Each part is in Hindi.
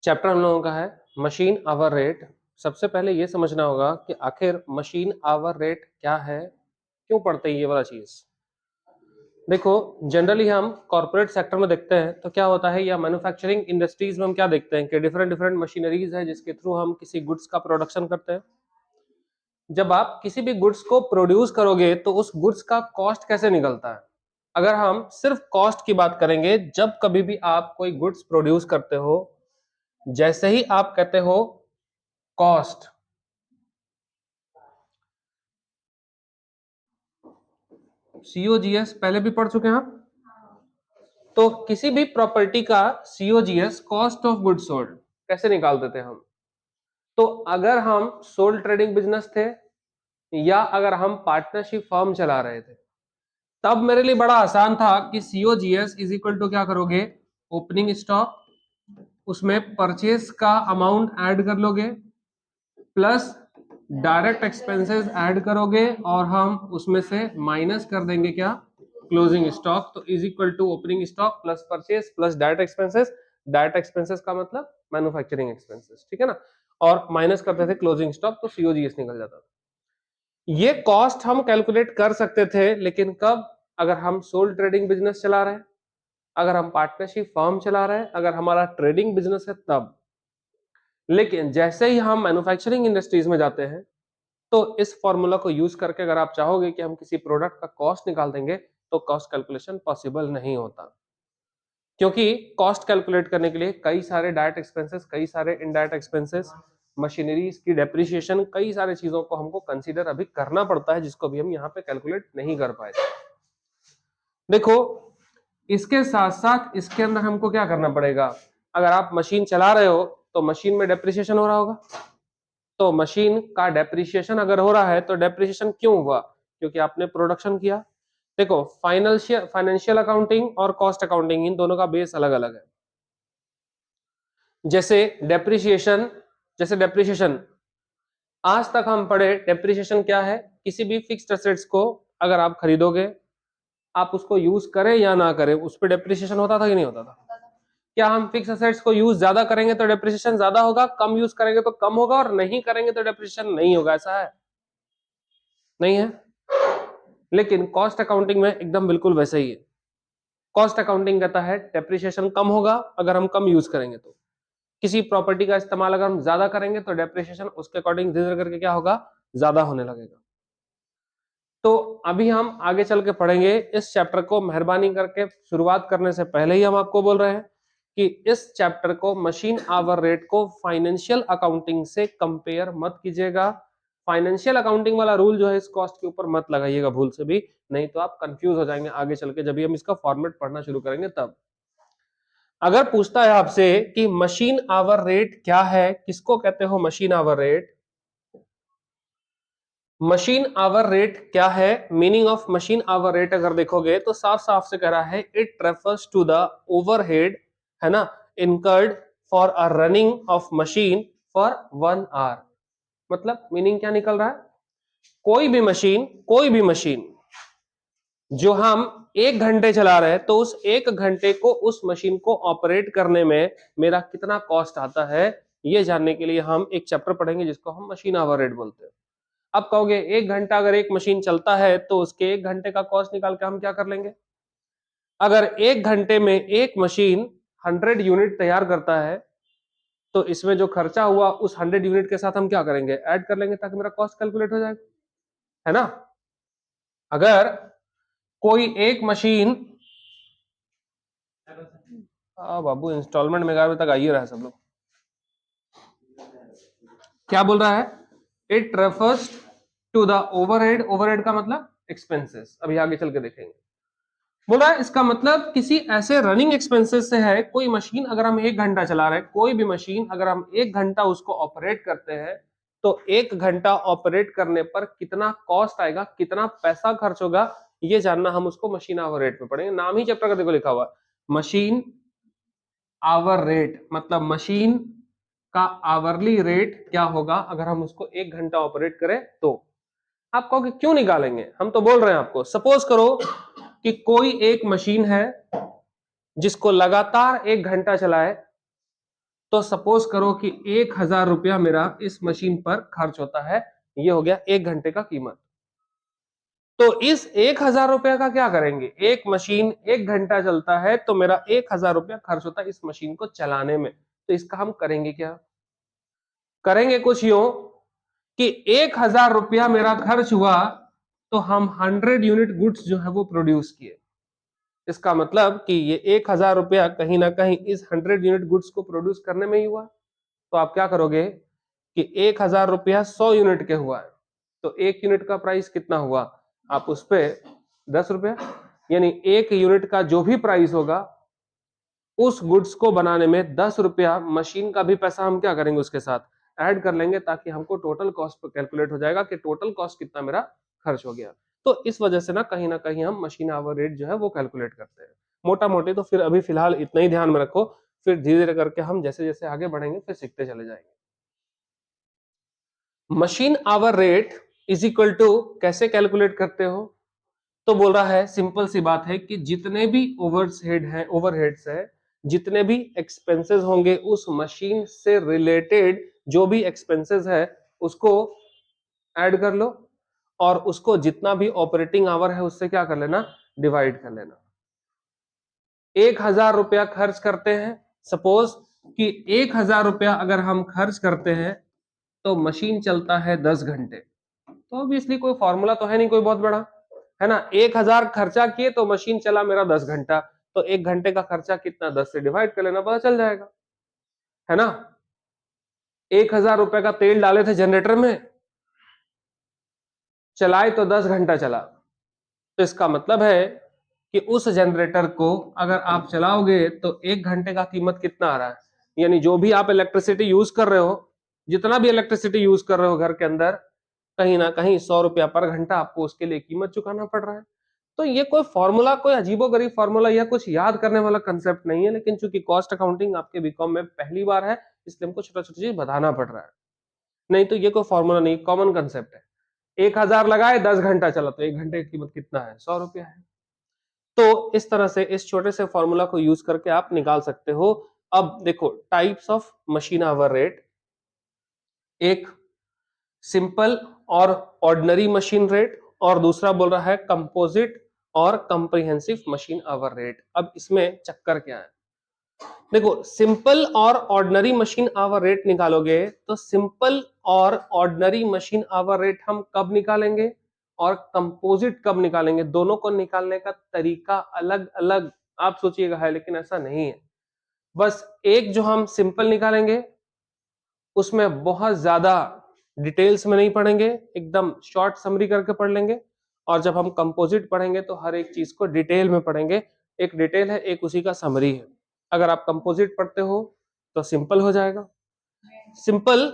चैप्टर हम लोगों का है मशीन आवर रेट। सबसे पहले ये समझना होगा कि आखिर मशीन आवर रेट क्या है, क्यों पढ़ते हैं ये वाला चीज। देखो, जनरली हम कॉर्पोरेट सेक्टर में देखते हैं तो क्या होता है, या मैन्युफैक्चरिंग इंडस्ट्रीज में हम क्या देखते हैं कि डिफरेंट डिफरेंट मशीनरीज है जिसके थ्रू हम किसी गुड्स का प्रोडक्शन करते हैं। जब आप किसी भी गुड्स को प्रोड्यूस करोगे तो उस गुड्स का कॉस्ट कैसे निकलता है। अगर हम सिर्फ कॉस्ट की बात करेंगे, जब कभी भी आप कोई गुड्स प्रोड्यूस करते हो, जैसे ही आप कहते हो कॉस्ट, सीओजीएस पहले भी पढ़ चुके हैं आप, तो किसी भी प्रॉपर्टी का COGS cost of goods sold कैसे निकाल देते हैं हम। तो अगर हम सोल ट्रेडिंग बिजनेस थे या अगर हम पार्टनरशिप फर्म चला रहे थे, तब मेरे लिए बड़ा आसान था कि सीओजीएस इज इक्वल टू क्या करोगे, ओपनिंग स्टॉक, उसमें परचेस का अमाउंट ऐड कर लोगे प्लस डायरेक्ट एक्सपेंसेस ऐड करोगे और हम उसमें से माइनस कर देंगे क्या, क्लोजिंग स्टॉक। तो is equal to opening stock plus purchase plus direct expenses. Direct expenses का मतलब मैन्युफैक्चरिंग एक्सपेंसेस, ठीक है ना, और माइनस करते थे क्लोजिंग स्टॉक, तो सीओजीएस निकल जाता था। ये कॉस्ट हम कैलकुलेट कर सकते थे, लेकिन कब, अगर हम सोल ट्रेडिंग बिजनेस चला रहे हैं, अगर हम पार्टनरशिप फर्म चला रहे हैं, अगर हमारा ट्रेडिंग बिजनेस है तब। लेकिन जैसे ही हम मैन्युफैक्चरिंग इंडस्ट्रीज में जाते हैं तो इस फॉर्मूला को यूज करके अगर आप चाहोगे कि हम किसी प्रोडक्ट का कॉस्ट निकाल देंगे तो कॉस्ट कैलकुलेशन पॉसिबल नहीं होता, क्योंकि कॉस्ट कैलकुलेट करने के लिए कई सारे डायरेक्ट एक्सपेंसेस, कई सारे इनडायरेक्ट एक्सपेंसेस, मशीनरीज की डेप्रिसिएशन, कई सारे चीजों को हमको कंसीडर अभी करना पड़ता है, जिसको भी हम यहाँ पे कैलकुलेट नहीं कर पाए। देखो, इसके साथ साथ इसके अंदर हमको क्या करना पड़ेगा, अगर आप मशीन चला रहे हो तो मशीन में डेप्रिसिएशन हो रहा होगा, तो मशीन का डेप्रिसिएशन अगर हो रहा है तो डेप्रिसिएशन क्यों हुआ, क्योंकि आपने प्रोडक्शन किया। देखो, फाइनेंशियल अकाउंटिंग और कॉस्ट अकाउंटिंग, इन दोनों का बेस अलग अलग है। जैसे डेप्रिसिएशन, आज तक हम पढ़े डेप्रिसिएशन क्या है, किसी भी फिक्स्ड एसेट्स को अगर आप खरीदोगे, आप उसको यूज करें या ना करें, उस पर डेप्रिसिएशन होता था कि नहीं होता था। क्या हम फिक्स एसेट्स को यूज ज्यादा करेंगे तो डेप्रिसिएशन ज्यादा होगा, कम यूज करेंगे तो कम होगा, और नहीं करेंगे तो डेप्रिसिएशन नहीं होगा, ऐसा है नहीं है। लेकिन कॉस्ट अकाउंटिंग में एकदम बिल्कुल वैसे ही है। कॉस्ट अकाउंटिंग कहता है डेप्रिसिएशन कम होगा अगर हम कम यूज करेंगे, तो किसी प्रॉपर्टी का इस्तेमाल अगर हम ज्यादा करेंगे तो डेप्रिसिएशन उसके अकॉर्डिंग धीरे धीरे करके क्या होगा, ज्यादा होने लगेगा। तो अभी हम आगे चल के पढ़ेंगे इस चैप्टर को। मेहरबानी करके शुरुआत करने से पहले ही हम आपको बोल रहे हैं कि इस चैप्टर को, मशीन आवर रेट को, फाइनेंशियल अकाउंटिंग से कंपेयर मत कीजिएगा। फाइनेंशियल अकाउंटिंग वाला रूल जो है इस कॉस्ट के ऊपर मत लगाइएगा भूल से भी, नहीं तो आप कंफ्यूज हो जाएंगे आगे चल के, जब भी हम इसका फॉर्मेट पढ़ना शुरू करेंगे तब। अगर पूछता है आपसे कि मशीन आवर रेट क्या है, किसको कहते हो machine hour rate, machine hour rate क्या है, meaning of machine hour rate अगर देखोगे तो साफ साफ से कह रहा है it refers to the overhead, है ना, incurred for a running of machine for 1 hour. मतलब मीनिंग क्या निकल रहा है, कोई भी मशीन जो हम 1 घंटे चला रहे हैं, तो उस 1 घंटे को, उस मशीन को ऑपरेट करने में मेरा कितना कॉस्ट आता है, ये जानने के लिए हम एक चैप्टर पढ़ेंगे जिसको हम मशीन आवर रेट बोलते हैं। अब कहोगे 1 घंटा अगर एक मशीन चलता है तो उसके 1 घंटे का कॉस्ट निकाल के हम क्या कर लेंगे। अगर 1 घंटे में एक मशीन 100 यूनिट तैयार करता है, तो इसमें जो खर्चा हुआ उस 100 यूनिट के साथ हम क्या करेंगे, ऐड कर लेंगे, ताकि मेरा कॉस्ट कैलकुलेट हो जाएगा, है ना। अगर कोई एक मशीन, बाबू इंस्टॉलमेंट में अभी तक आइए रहा है सब लोग, क्या बोल रहा है, it refers to the overhead, overhead का मतलब एक्सपेंसेस, अभी आगे चल के देखेंगे। बोल रहा है इसका मतलब किसी ऐसे रनिंग एक्सपेंसेस से है, कोई मशीन अगर हम 1 घंटा चला रहे हैं, कोई भी मशीन अगर हम 1 घंटा उसको ऑपरेट करते हैं, तो 1 घंटा ऑपरेट करने पर कितना कॉस्ट आएगा, कितना पैसा खर्च होगा, ये जानना हम उसको मशीन आवर रेट में पढ़ेंगे। नाम ही चैप्टर का देखो लिखा हुआ मशीन आवर रेट, मतलब मशीन का आवरली रेट क्या होगा अगर हम उसको 1 घंटा ऑपरेट करें। तो आप कहोगे क्यों निकालेंगे, हम तो बोल रहे हैं आपको, सपोज करो कि कोई एक मशीन है जिसको लगातार 1 घंटा चलाए, तो सपोज करो कि 1000 रुपया मेरा इस मशीन पर खर्च होता है, ये हो गया 1 घंटे का कीमत। तो इस 1000 रुपया का क्या करेंगे, एक मशीन 1 घंटा चलता है तो मेरा 1000 रुपया खर्च होता है इस मशीन को चलाने में। तो इसका हम करेंगे क्या, करेंगे कुछ यूं कि 1000 रुपया मेरा खर्च हुआ तो हम 100 यूनिट गुड्स जो है वो प्रोड्यूस किए। इसका मतलब कि ये 1000 रुपया कहीं ना कहीं इस 100 यूनिट गुड्स को प्रोड्यूस करने में ही हुआ। तो आप क्या करोगे कि 1000 रुपया 100 यूनिट के हुआ है, तो 1 यूनिट का प्राइस कितना हुआ, आप उस पर 10 रुपया, यानी 1 यूनिट का जो भी प्राइस होगा उस गुड्स को बनाने में 10 रुपया मशीन का भी पैसा हम क्या करेंगे उसके साथ ऐड कर लेंगे, ताकि हमको टोटल कॉस्ट पर कैलकुलेट हो जाएगा कि टोटल कॉस्ट कितना मेरा खर्च हो गया। तो इस वजह से ना कहीं हम मशीन आवर रेट जो है वो कैलकुलेट करते हैं मोटा मोटी। तो फिर अभी फिलहाल इतना ही ध्यान में रखो, फिर धीरे धीरे करके हम जैसे जैसे आगे बढ़ेंगे फिर सीखते चले जाएंगे। Machine hour rate is equal to कैसे कैलकुलेट करते हो, तो बोल रहा है सिंपल सी बात है कि जितने भी ओवरहेड्स है, जितने भी एक्सपेंसेस होंगे उस मशीन से रिलेटेड जो भी एक्सपेंसेस है उसको ऐड कर लो, और उसको जितना भी ऑपरेटिंग आवर है उससे क्या कर लेना, डिवाइड कर लेना। 1000 रुपया खर्च करते हैं, सपोज कि 1000 रुपया अगर हम खर्च करते हैं तो मशीन चलता है 10 घंटे। तो ऑब्वियसली कोई फॉर्मूला तो है नहीं कोई बहुत बड़ा, है ना। 1000 खर्चा किए तो मशीन चला मेरा 10 घंटा, तो 1 घंटे का खर्चा कितना, 10 से डिवाइड कर लेना, पता चल जाएगा, है ना। 1000 रुपए का तेल डाले थे जनरेटर में, चलाए तो 10 घंटा चला, तो इसका मतलब है कि उस जनरेटर को अगर आप चलाओगे तो 1 घंटे का कीमत कितना आ रहा है, यानी जो भी आप इलेक्ट्रिसिटी यूज कर रहे हो, जितना भी इलेक्ट्रिसिटी यूज कर रहे हो घर के अंदर, कहीं ना कहीं 100 रुपया पर घंटा आपको उसके लिए कीमत चुकाना पड़ रहा है। तो ये कोई फॉर्मूला, कोई अजीबोगरीब फॉर्मूला या कुछ याद करने वाला कंसेप्ट नहीं है, लेकिन चूंकि कॉस्ट अकाउंटिंग आपके बीकॉम में पहली बार है इसलिए हमको छोटा छोटा चीज बताना पड़ रहा है। नहीं तो ये कोई फॉर्मूला नहीं, कॉमन कंसेप्ट है। 1000 लगाए 10 घंटा चला तो 1 घंटे की कीमत कितना है, 100 रुपया है। तो इस तरह से इस छोटे से फॉर्मूला को यूज करके आप निकाल सकते हो। अब देखो types of machine hour rate, एक सिंपल और ऑर्डिनरी मशीन रेट, और दूसरा बोल रहा है कंपोजिट और कंप्रिहेंसिव मशीन आवर रेट। अब इसमें चक्कर क्या है, देखो सिंपल और ऑर्डिनरी मशीन आवर रेट निकालोगे तो सिंपल और ऑर्डिनरी मशीन आवर रेट हम कब निकालेंगे और कंपोजिट कब निकालेंगे, दोनों को निकालने का तरीका अलग अलग आप सोचिएगा है, लेकिन ऐसा नहीं है। बस एक जो हम सिंपल निकालेंगे उसमें बहुत ज्यादा डिटेल्स में नहीं पढ़ेंगे, एकदम शॉर्ट समरी करके पढ़ लेंगे, और जब हम कंपोजिट पढ़ेंगे तो हर एक चीज को डिटेल में पढ़ेंगे। एक डिटेल है, एक उसी का समरी है। अगर आप कंपोजिट पढ़ते हो तो सिंपल हो जाएगा। सिंपल,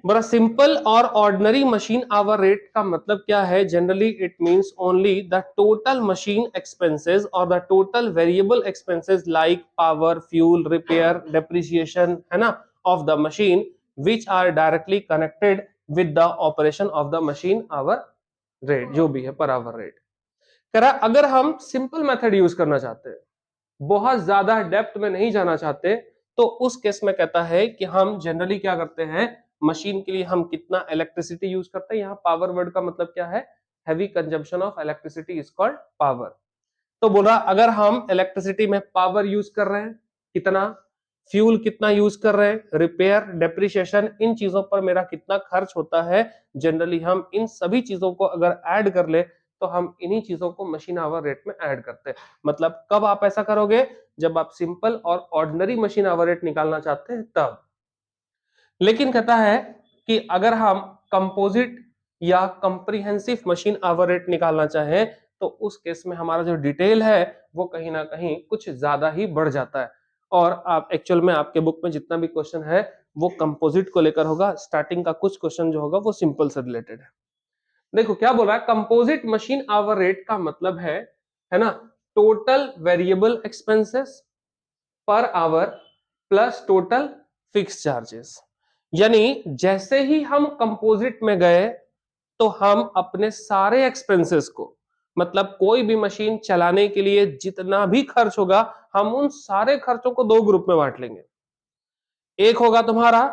बड़ा सिंपल और ऑर्डिनरी मशीन आवर रेट का मतलब क्या है, generally it means only the total machine expenses और the total variable expenses like power, fuel, repair, depreciation, है ना, of the machine which are directly connected with the operation of the machine hour rate, जो भी है पर आवर रेट। कह रहा अगर हम सिंपल मेथड यूज करना चाहते हैं, बहुत ज्यादा डेप्थ में नहीं जाना चाहते, तो उस केस में कहता है कि हम जनरली क्या करते हैं, मशीन के लिए हम कितना इलेक्ट्रिसिटी यूज करते हैं, यहाँ पावर वर्ड का मतलब क्या है, heavy consumption of electricity is called power. तो बोला अगर हम इलेक्ट्रिसिटी में पावर यूज कर रहे हैं कितना, फ्यूल कितना यूज कर रहे हैं, रिपेयर, डेप्रिसिएशन, इन चीजों पर मेरा कितना खर्च होता है, जनरली हम इन सभी चीजों को अगर ऐड कर ले तो हम इन्हीं चीजों को मशीन आवर रेट में ऐड करते हैं। मतलब कब आप ऐसा करोगे, जब आप सिंपल और ऑर्डिनरी मशीन आवर रेट निकालना चाहते हैं तब। लेकिन कहता है कि अगर हम कंपोजिट या कंप्रिहेंसिव मशीन आवर रेट निकालना चाहें तो उस केस में हमारा जो डिटेल है वो कहीं ना कहीं कुछ ज्यादा ही बढ़ जाता है। और आप एक्चुअल में आपके बुक में जितना भी क्वेश्चन है वो कंपोजिट को लेकर होगा, स्टार्टिंग का कुछ क्वेश्चन जो होगा वो सिंपल से रिलेटेड है। देखो क्या बोल रहा है, कंपोजिट मशीन आवर रेट का मतलब है ना, total variable expenses per hour plus total fix charges. यानी जैसे ही हम कंपोजिट में गए तो हम अपने सारे एक्सपेंसेस को, मतलब कोई भी मशीन चलाने के लिए जितना भी खर्च होगा हम उन सारे खर्चों को दो ग्रुप में बांट लेंगे। एक होगा तुम्हारा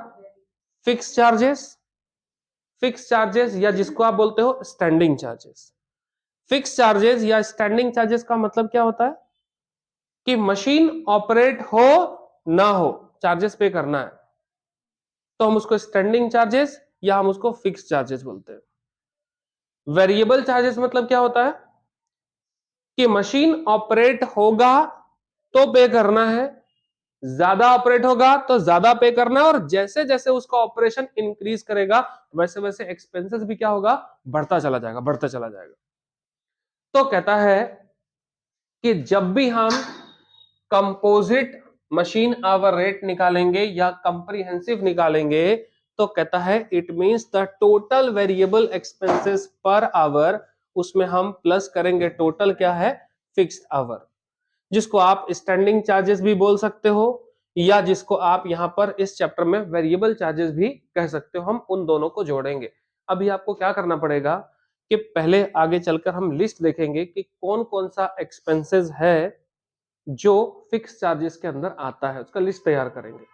फिक्स चार्जेस, फिक्स चार्जेस या जिसको आप बोलते हो स्टैंडिंग चार्जेस। फिक्स चार्जेस या स्टैंडिंग चार्जेस का मतलब क्या होता है कि मशीन ऑपरेट हो ना हो चार्जेस पे करना है, तो हम उसको स्टैंडिंग चार्जेस या हम उसको फिक्स चार्जेस बोलते हैं। वेरिएबल चार्जेस मतलब क्या होता है कि मशीन ऑपरेट होगा तो पे करना है, ज्यादा ऑपरेट होगा तो ज्यादा पे करना है, और जैसे जैसे उसका ऑपरेशन इंक्रीज करेगा वैसे वैसे एक्सपेंसेस भी क्या होगा, बढ़ता चला जाएगा, बढ़ता चला जाएगा। तो कहता है कि जब भी हम कंपोजिट मशीन आवर रेट निकालेंगे या कंप्रीहेंसिव निकालेंगे, तो कहता है it means the total variable expenses per hour, उसमें हम प्लस करेंगे टोटल क्या है, फिक्स्ड आवर, जिसको आप स्टैंडिंग चार्जेस भी बोल सकते हो या जिसको आप यहां पर इस चैप्टर में वेरिएबल चार्जेस भी कह सकते हो। हम उन दोनों को जोड़ेंगे। अभी आपको क्या करना पड़ेगा कि पहले आगे चलकर हम लिस्ट देखेंगे कि कौन कौन सा एक्सपेंसेस है जो फिक्स चार्जेस के अंदर आता है, उसका लिस्ट तैयार करेंगे।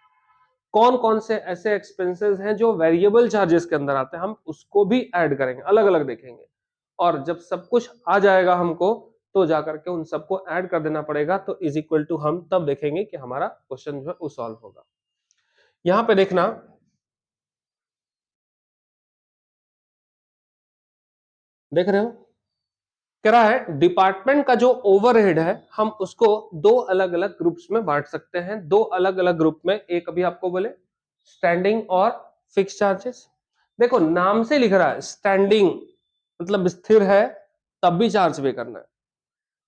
कौन कौन से ऐसे एक्सपेंसेस हैं जो वेरिएबल चार्जेस के अंदर आते हैं, हम उसको भी ऐड करेंगे, अलग अलग देखेंगे। और जब सब कुछ आ जाएगा हमको, तो जाकर के उन सबको ऐड कर देना पड़ेगा, तो इज इक्वल टू हम तब देखेंगे कि हमारा क्वेश्चन जो है वो सॉल्व होगा। यहां पे देखना, देख रहे हो, कह रहा है डिपार्टमेंट का जो ओवरहेड है हम उसको दो अलग अलग ग्रुप्स में बांट सकते हैं, दो अलग अलग ग्रुप में। एक अभी आपको बोले स्टैंडिंग और फिक्स चार्जेस। देखो नाम से लिख रहा है स्टैंडिंग मतलब स्थिर है तब भी चार्ज पे करना है,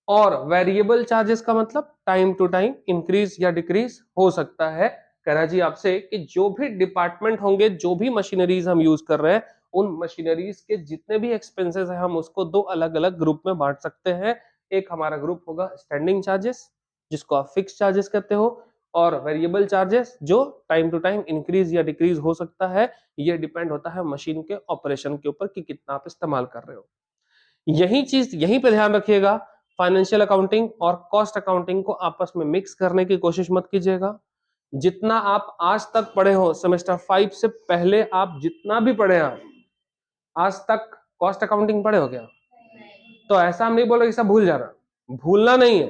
और वेरिएबल चार्जेस का मतलब टाइम टू टाइम इंक्रीज या डिक्रीज हो सकता है। कह रहा जी आपसे कि जो भी डिपार्टमेंट होंगे, जो भी मशीनरीज हम यूज कर रहे हैं, उन मशीनरीज के जितने भी एक्सपेंसेस हैं हम उसको दो अलग अलग ग्रुप में बांट सकते हैं। एक हमारा ग्रुप होगा स्टैंडिंग चार्जेस जिसको आप फिक्स चार्जेस कहते हो, और वेरिएबल चार्जेस जो टाइम टू टाइम इंक्रीज या डिक्रीज हो सकता है। ये डिपेंड होता है मशीन के ऑपरेशन के ऊपर कि कितना आप इस्तेमाल कर रहे हो। यही चीज यहीं पे ध्यान रखिएगा, फाइनेंशियल अकाउंटिंग और कॉस्ट अकाउंटिंग को आपस में मिक्स करने की कोशिश मत कीजिएगा। जितना आप आज तक पढ़े हो सेमेस्टर 5 से पहले, आप जितना भी पढ़े हैं आज तक, कॉस्ट अकाउंटिंग पढ़े हो क्या? तो ऐसा हम नहीं बोले कि सब भूल जाना, भूलना नहीं है,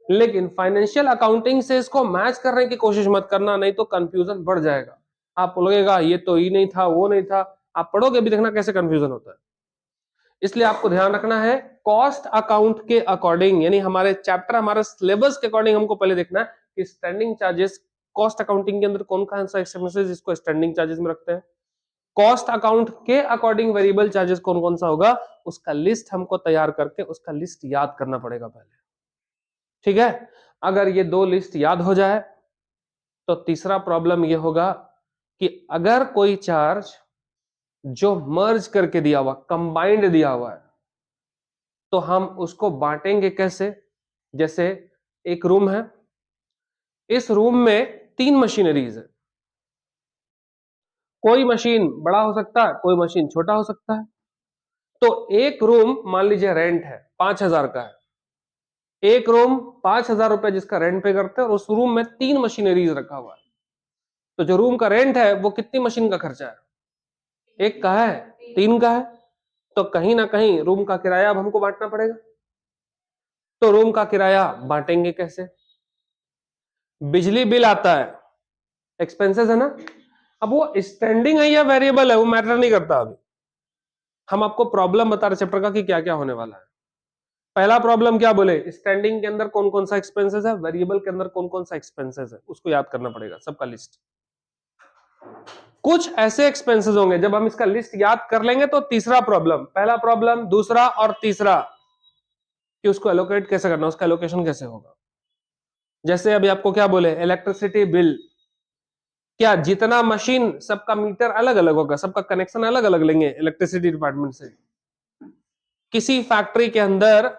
लेकिन फाइनेंशियल अकाउंटिंग से इसको मैच करने की कोशिश मत करना, नहीं तो कंफ्यूजन बढ़ जाएगा। आप बोलोगेगा ये तो ही नहीं था, वो नहीं था, आप पढ़ोगे भी देखना कैसे कंफ्यूजन होता है। इसलिए आपको ध्यान रखना है कॉस्ट अकाउंट के अकॉर्डिंग, यानी हमारे चैप्टर हमारे सिलेबस के अकॉर्डिंग हमको पहले देखना है कि स्टैंडिंग चार्जेस कॉस्ट अकाउंटिंग के अंदर कौन कौन सा एक्सपेंसेस जिसको स्टैंडिंग चार्जेस में रखते हैं, कॉस्ट अकाउंट के अकॉर्डिंग वेरिएबल चार्जेस कौन कौन सा होगा, उसका लिस्ट हमको तैयार करके उसका लिस्ट याद करना पड़ेगा पहले। ठीक है, अगर ये दो लिस्ट याद हो जाए तो तीसरा प्रॉब्लम ये होगा कि अगर कोई चार्ज जो मर्ज करके दिया हुआ, कंबाइंड दिया हुआ है, तो हम उसको बांटेंगे कैसे। जैसे एक रूम है, इस रूम में 3 मशीनरीज है, कोई मशीन बड़ा हो सकता है, कोई मशीन छोटा हो सकता है। तो एक रूम मान लीजिए रेंट है 5,000 का है, एक रूम 5,000 रुपए जिसका रेंट पे करते हैं, और उस रूम में 3 मशीनरीज रखा हुआ है। तो जो रूम का रेंट है वो कितनी मशीन का खर्चा है, एक का है, 3 का है। तो कहीं ना कहीं रूम का किराया अब हमको बांटना पड़ेगा। तो रूम का किराया बांटेंगे कैसे, बिजली बिल आता है, एक्सपेंसेस है ना। अब वो स्टैंडिंग है या वेरिएबल है वो मैटर नहीं करता। अभी हम आपको प्रॉब्लम बता रहे चैप्टर का कि क्या क्या होने वाला है। पहला प्रॉब्लम क्या बोले, स्टैंडिंग के अंदर कौन कौन सा एक्सपेंसेस है, वेरिएबल के अंदर कौन कौन सा एक्सपेंसेस है, उसको याद करना पड़ेगा सबका लिस्ट। कुछ ऐसे एक्सपेंसेस होंगे जब हम इसका लिस्ट याद कर लेंगे तो तीसरा प्रॉब्लम, पहला प्रॉब्लम, दूसरा और तीसरा, कि उसको एलोकेट कैसे करना, उसका एलोकेशन कैसे होगा। जैसे अभी आपको क्या बोले, इलेक्ट्रिसिटी बिल, क्या जितना मशीन, सबका मीटर अलग अलग होगा, सबका कनेक्शन अलग अलग लेंगे इलेक्ट्रिसिटी डिपार्टमेंट से। किसी फैक्ट्री के अंदर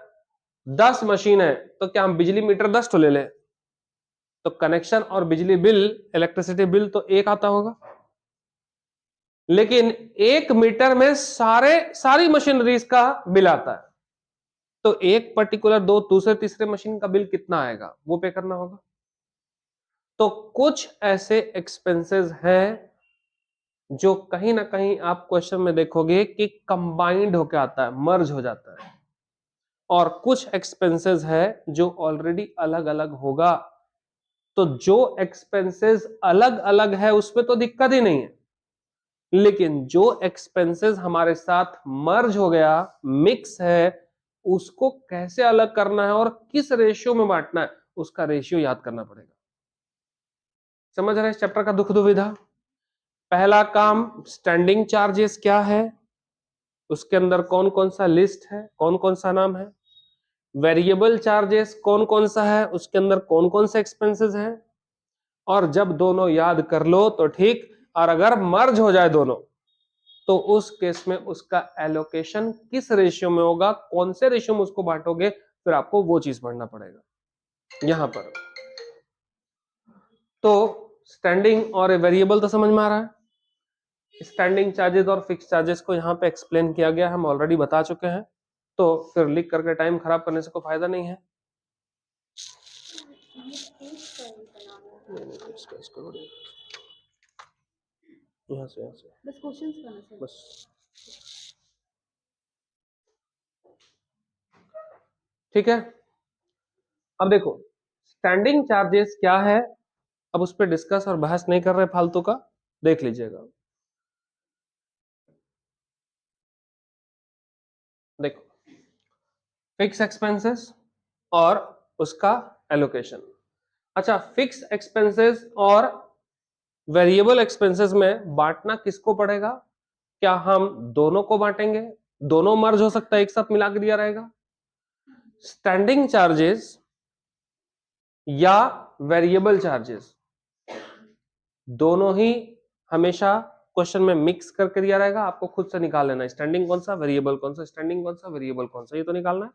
10 मशीन है, तो क्या हम बिजली मीटर 10 तो ले ले, तो कनेक्शन और बिजली बिल, इलेक्ट्रिसिटी बिल तो एक आता होगा। लेकिन एक मीटर में सारी मशीनरीज का बिल आता है, तो एक पर्टिकुलर दो दूसरे तीसरे मशीन का बिल कितना आएगा वो पे करना होगा। तो कुछ ऐसे एक्सपेंसेस हैं जो कहीं ना कहीं आप क्वेश्चन में देखोगे कि कंबाइंड होकर आता है, मर्ज हो जाता है, और कुछ एक्सपेंसेस है जो ऑलरेडी अलग अलग होगा। तो जो एक्सपेंसेस अलग अलग है उसमें तो दिक्कत ही नहीं है, लेकिन जो एक्सपेंसेस हमारे साथ मर्ज हो गया, मिक्स है, उसको कैसे अलग करना है और किस रेशियो में बांटना है, उसका रेशियो याद करना पड़ेगा। समझ रहे हैं इस चैप्टर का दुख दुविधा? पहला काम, स्टैंडिंग चार्जेस क्या है, उसके अंदर कौन कौन सा लिस्ट है, कौन कौन सा नाम है। वेरिएबल चार्जेस कौन कौन सा है, उसके अंदर कौन कौन से एक्सपेंसेस हैं। और जब दोनों याद कर लो तो ठीक, और अगर मर्ज हो जाए दोनों तो उस केस में उसका एलोकेशन किस रेशियो में होगा, कौन से रेशियो में उसको बांटोगे, फिर आपको वो चीज पढ़ना पड़ेगा यहां पर। तो स्टैंडिंग और वेरिएबल तो समझ में आ रहा है। स्टैंडिंग चार्जेस और फिक्स चार्जेस को यहाँ पे एक्सप्लेन किया गया, हम ऑलरेडी बता चुके हैं, तो फिर लिख करके टाइम खराब करने से कोई फायदा नहीं है। यहाँ से बस क्वेश्चंस करना है बस, ठीक है। अब देखो स्टैंडिंग चार्जेस क्या है, अब उस पर डिस्कस और बहस नहीं कर रहे फालतू का, देख लीजिएगा। देखो फिक्स एक्सपेंसेस और उसका एलोकेशन। अच्छा, फिक्स एक्सपेंसेस और वेरिएबल एक्सपेंसेस में बांटना किसको पड़ेगा? क्या हम दोनों को बांटेंगे, दोनों मर्ज हो सकता है, एक साथ मिला के दिया रहेगा। स्टैंडिंग चार्जेस या वेरिएबल चार्जेस, दोनों ही हमेशा क्वेश्चन में मिक्स करके दिया रहेगा, आपको खुद से निकाल लेना है स्टैंडिंग कौन सा, वेरिएबल कौन सा, स्टैंडिंग कौन सा, वेरिएबल कौन सा, ये तो निकालना है।